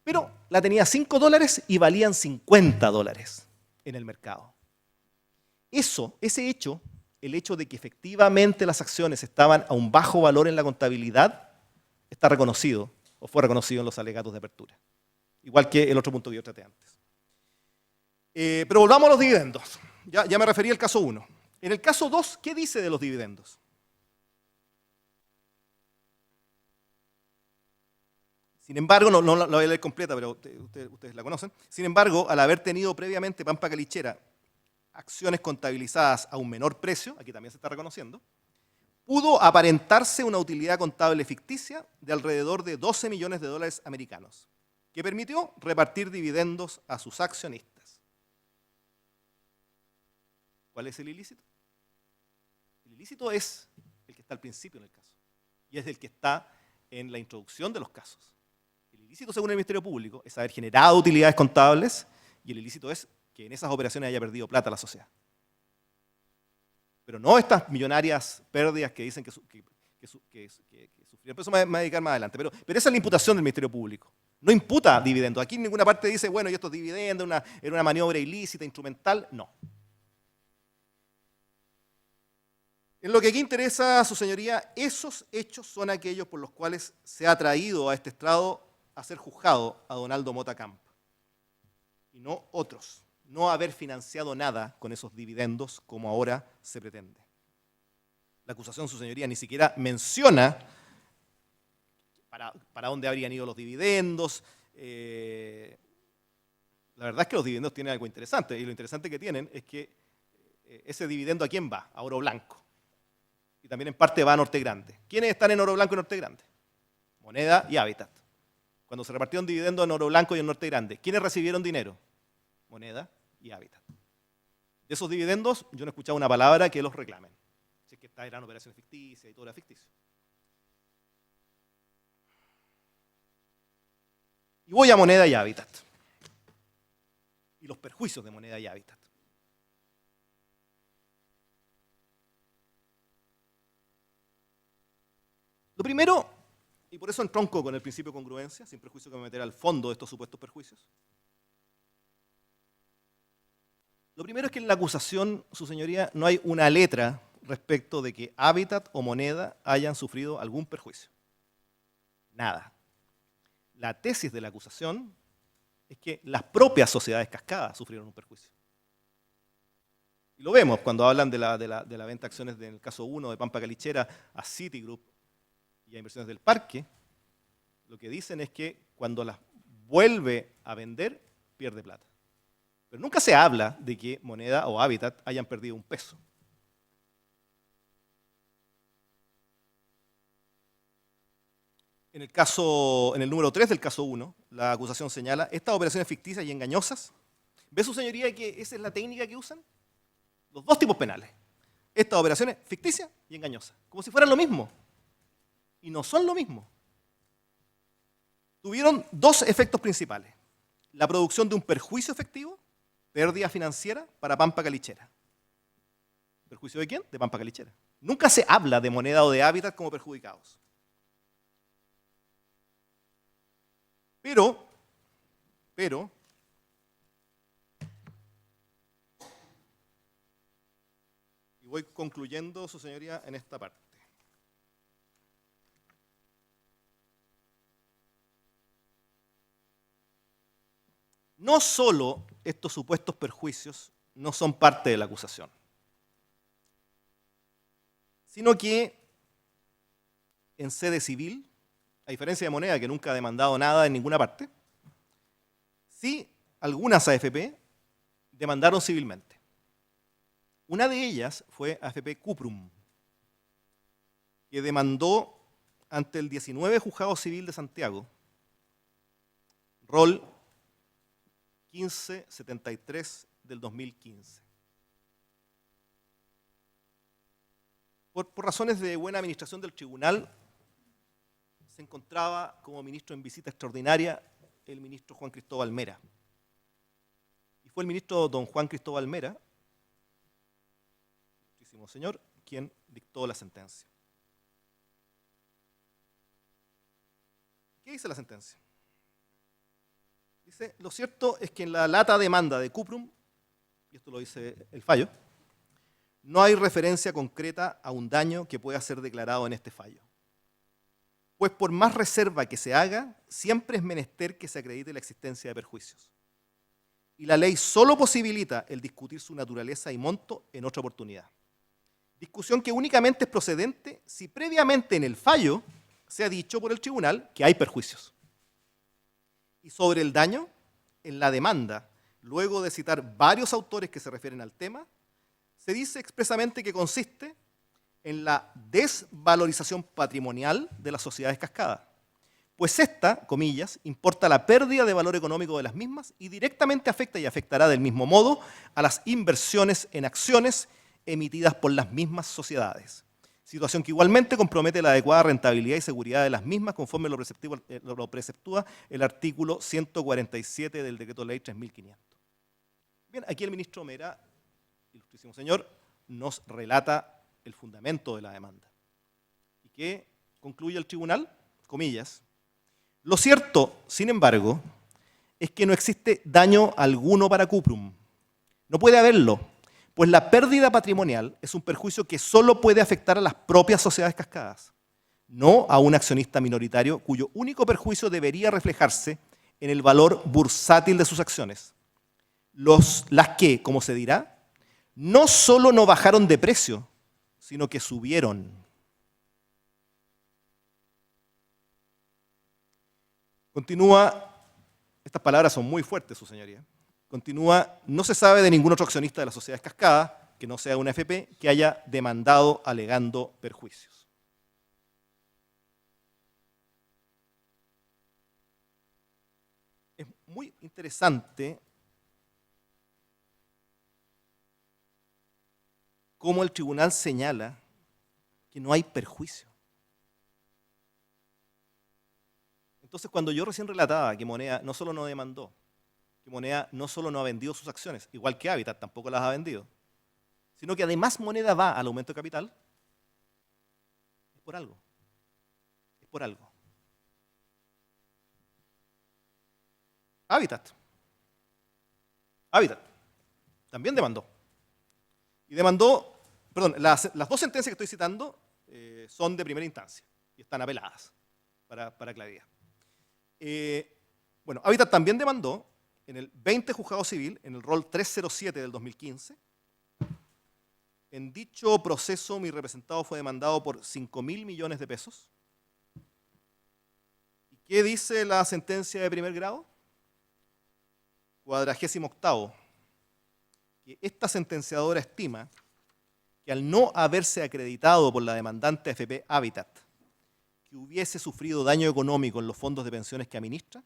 Pero la tenía $5 y valían $50 en el mercado. Ese hecho, el hecho de que efectivamente las acciones estaban a un bajo valor en la contabilidad, está reconocido, o fue reconocido en los alegatos de apertura. Igual que el otro punto que yo traté antes. Pero volvamos a los dividendos. Ya me referí al caso 1. En el caso 2, ¿qué dice de los dividendos? Sin embargo, no la voy a leer completa, pero ustedes la conocen. Sin embargo, al haber tenido previamente Pampa Calichera acciones contabilizadas a un menor precio, aquí también se está reconociendo, pudo aparentarse una utilidad contable ficticia de alrededor de $12 millones americanos, que permitió repartir dividendos a sus accionistas. ¿Cuál es el ilícito? El ilícito es el que está al principio en el caso, y es el que está en la introducción de los casos. El ilícito, según el Ministerio Público, es haber generado utilidades contables, y el ilícito es que en esas operaciones haya perdido plata la sociedad. Pero no estas millonarias pérdidas que dicen que sufrieron. Por eso me voy a dedicar más adelante. Pero esa es la imputación del Ministerio Público. No imputa dividendos. Aquí en ninguna parte dice, bueno, y estos dividendos era una maniobra ilícita, instrumental. No. En lo que aquí interesa a su señoría, esos hechos son aquellos por los cuales se ha traído a este estrado a ser juzgado a Donaldo Mota Camp, y no otros, no haber financiado nada con esos dividendos como ahora se pretende. La acusación, su señoría, ni siquiera menciona para dónde habrían ido los dividendos. La verdad es que los dividendos tienen algo interesante, y lo interesante que tienen es que ese dividendo ¿a quién va? A Oro Blanco. Y también en parte va a Norte Grande. ¿Quiénes están en Oro Blanco y Norte Grande? Moneda y Hábitat. Cuando se repartieron dividendos en Oro Blanco y en Norte Grande, ¿quiénes recibieron dinero? Moneda y Hábitat. De esos dividendos, yo no he escuchado una palabra que los reclamen. Si es que estas eran operaciones ficticias y todo era ficticio. Y voy a Moneda y Hábitat. Y los perjuicios de Moneda y Hábitat. Lo primero, y por eso entronco con el principio de congruencia, sin perjuicio que me meterá al fondo de estos supuestos perjuicios. Lo primero es que en la acusación, su señoría, no hay una letra respecto de que Hábitat o Moneda hayan sufrido algún perjuicio. Nada. La tesis de la acusación es que las propias sociedades cascadas sufrieron un perjuicio. Y lo vemos cuando hablan de la venta de acciones en el caso 1 de Pampa Calichera a Citigroup y a Inversiones del Parque. Lo que dicen es que cuando las vuelve a vender, pierde plata. Pero nunca se habla de que Moneda o Hábitat hayan perdido un peso. en el número 3 del caso 1, la acusación señala estas operaciones ficticias y engañosas. ¿Ve su señoría que esa es la técnica que usan? Los dos tipos penales. Estas operaciones ficticias y engañosas, como si fueran lo mismo. Y no son lo mismo. Tuvieron dos efectos principales. La producción de un perjuicio efectivo, pérdida financiera para Pampa Calichera. ¿Perjuicio de quién? De Pampa Calichera. Nunca se habla de Moneda o de Hábitat como perjudicados. Pero, y voy concluyendo, su señoría, en esta parte. No solo estos supuestos perjuicios no son parte de la acusación, sino que en sede civil, a diferencia de Moneda, que nunca ha demandado nada en ninguna parte, sí algunas AFP demandaron civilmente. Una de ellas fue AFP Cuprum, que demandó ante el 19 Juzgado Civil de Santiago, rol 1573 del 2015. Por razones de buena administración del tribunal, se encontraba como ministro en visita extraordinaria el ministro Juan Cristóbal Mera. Y fue el ministro don Juan Cristóbal Mera, muchísimo señor, quien dictó la sentencia. ¿Qué dice la sentencia? Dice, lo cierto es que en la lata demanda de Cuprum, y esto lo dice el fallo, no hay referencia concreta a un daño que pueda ser declarado en este fallo. Pues por más reserva que se haga, siempre es menester que se acredite la existencia de perjuicios. Y la ley solo posibilita el discutir su naturaleza y monto en otra oportunidad. Discusión que únicamente es procedente si previamente en el fallo se ha dicho por el tribunal que hay perjuicios. Y sobre el daño, en la demanda, luego de citar varios autores que se refieren al tema, se dice expresamente que consiste en la desvalorización patrimonial de las sociedades cascadas, pues esta, comillas, importa la pérdida de valor económico de las mismas y directamente afecta y afectará del mismo modo a las inversiones en acciones emitidas por las mismas sociedades. Situación que igualmente compromete la adecuada rentabilidad y seguridad de las mismas conforme lo preceptúa el artículo 147 del Decreto Ley 3500. Bien, aquí el ministro Mera, ilustrísimo señor, nos relata el fundamento de la demanda. ¿Y qué concluye el tribunal? Comillas. Lo cierto, sin embargo, es que no existe daño alguno para Cuprum. No puede haberlo, pues la pérdida patrimonial es un perjuicio que solo puede afectar a las propias sociedades cascadas, no a un accionista minoritario cuyo único perjuicio debería reflejarse en el valor bursátil de sus acciones. Las que, como se dirá, no solo no bajaron de precio, sino que subieron. Continúa, estas palabras son muy fuertes, su señoría. Continúa, no se sabe de ningún otro accionista de las sociedades cascadas, que no sea una AFP, que haya demandado alegando perjuicios. Es muy interesante cómo el tribunal señala que no hay perjuicio. Entonces, cuando yo recién relataba que Moneda no solo no demandó, que Moneda no solo no ha vendido sus acciones, igual que Hábitat tampoco las ha vendido, sino que además Moneda va al aumento de capital, es por algo. Es por algo. Hábitat también demandó. Y demandó, perdón, las dos sentencias que estoy citando son de primera instancia y están apeladas, para claridad. Bueno, Hábitat también demandó en el 20 Juzgado Civil, en el rol 307 del 2015. En dicho proceso, mi representado fue demandado por 5.000 millones de pesos. ¿Y qué dice la sentencia de primer grado? 48º. Que esta sentenciadora estima que al no haberse acreditado por la demandante AFP Hábitat que hubiese sufrido daño económico en los fondos de pensiones que administra,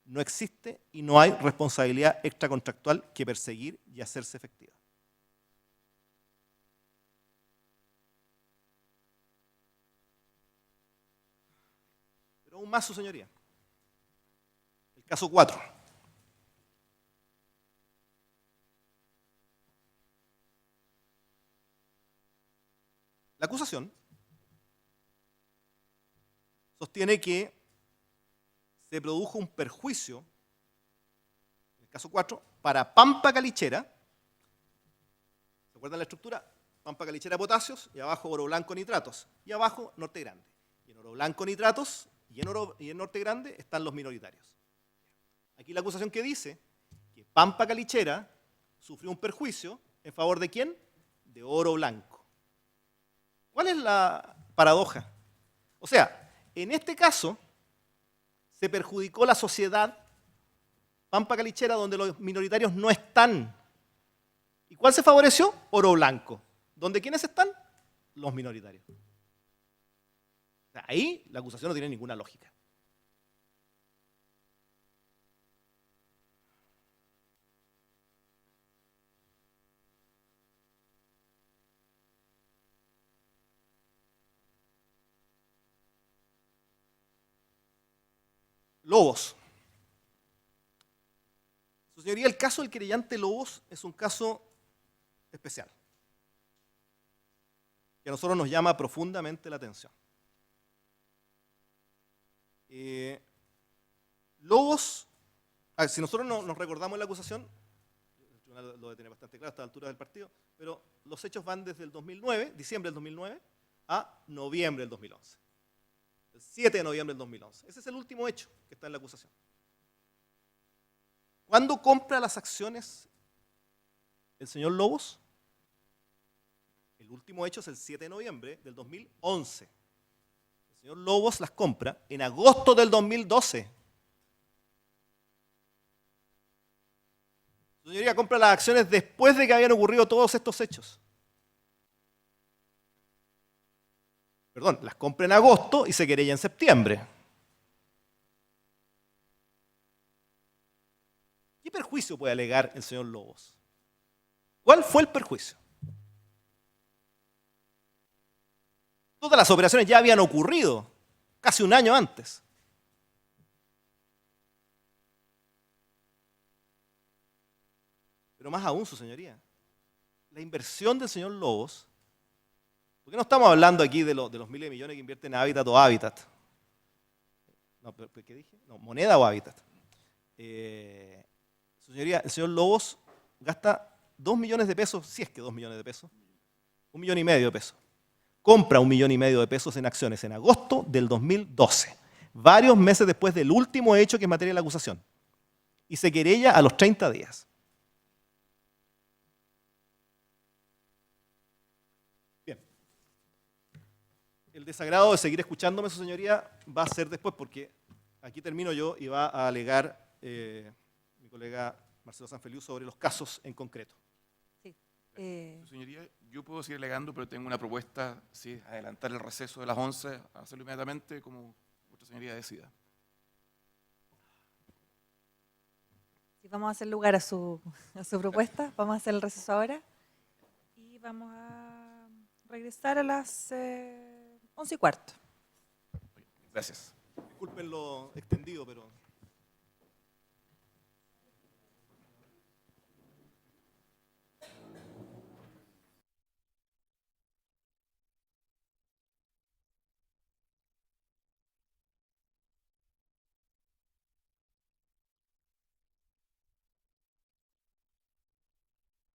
no existe y no hay responsabilidad extracontractual que perseguir y hacerse efectiva. Pero aún más, su señoría. El caso 4. La acusación sostiene que se produjo un perjuicio, en el caso 4, para Pampa Calichera. ¿Se acuerdan la estructura? Pampa Calichera Potasios, y abajo Oro Blanco Nitratos, y abajo Norte Grande. Y en Oro Blanco Nitratos y en Norte Grande están los minoritarios. Aquí la acusación que dice que Pampa Calichera sufrió un perjuicio en favor ¿de quién? De Oro Blanco. ¿Cuál es la paradoja? O sea, en este caso se perjudicó la sociedad Pampa Calichera donde los minoritarios no están. ¿Y cuál se favoreció? Oro Blanco. ¿Dónde quiénes están? Los minoritarios. O sea, ahí la acusación no tiene ninguna lógica. Lobos. Su señoría, el caso del querellante Lobos es un caso especial, que a nosotros nos llama profundamente la atención. Lobos, si nosotros nos recordamos la acusación, el tribunal lo debe tener bastante claro a esta altura del partido, pero los hechos van desde el 2009, diciembre del 2009, a noviembre del 2011. El 7 de noviembre del 2011. Ese es el último hecho que está en la acusación. ¿Cuándo compra las acciones el señor Lobos? El último hecho es el 7 de noviembre del 2011. El señor Lobos las compra en agosto del 2012. Su señoría compra las acciones después de que habían ocurrido todos estos hechos. Perdón, las compra en agosto y se querella en septiembre. ¿Qué perjuicio puede alegar el señor Lobos? ¿Cuál fue el perjuicio? Todas las operaciones ya habían ocurrido casi un año antes. Pero más aún, su señoría, la inversión del señor Lobos, porque no estamos hablando aquí de los miles de millones que invierte en Hábitat o Hábitat. No, ¿qué dije? No, Moneda o Hábitat. Su señoría, el señor Lobos gasta 2 millones de pesos, si es que 2 millones de pesos, 1,5 millones de pesos. Compra 1,5 millones de pesos en acciones en agosto del 2012, varios meses después del último hecho que es materia de la acusación, y se querella a los 30 días. Bien. El desagrado de seguir escuchándome, su señoría, va a ser después, porque aquí termino yo y va a alegar mi colega Marcelo Sanfeliu sobre los casos en concreto. Sí. Su señoría, yo puedo seguir alegando, pero tengo una propuesta, sí, adelantar el receso de las 11, hacerlo inmediatamente como vuestra señoría decida. Sí, vamos a hacer lugar a su propuesta. Vamos a hacer el receso ahora. Y vamos a regresar a las 11:15. Gracias. Disculpen lo extendido, pero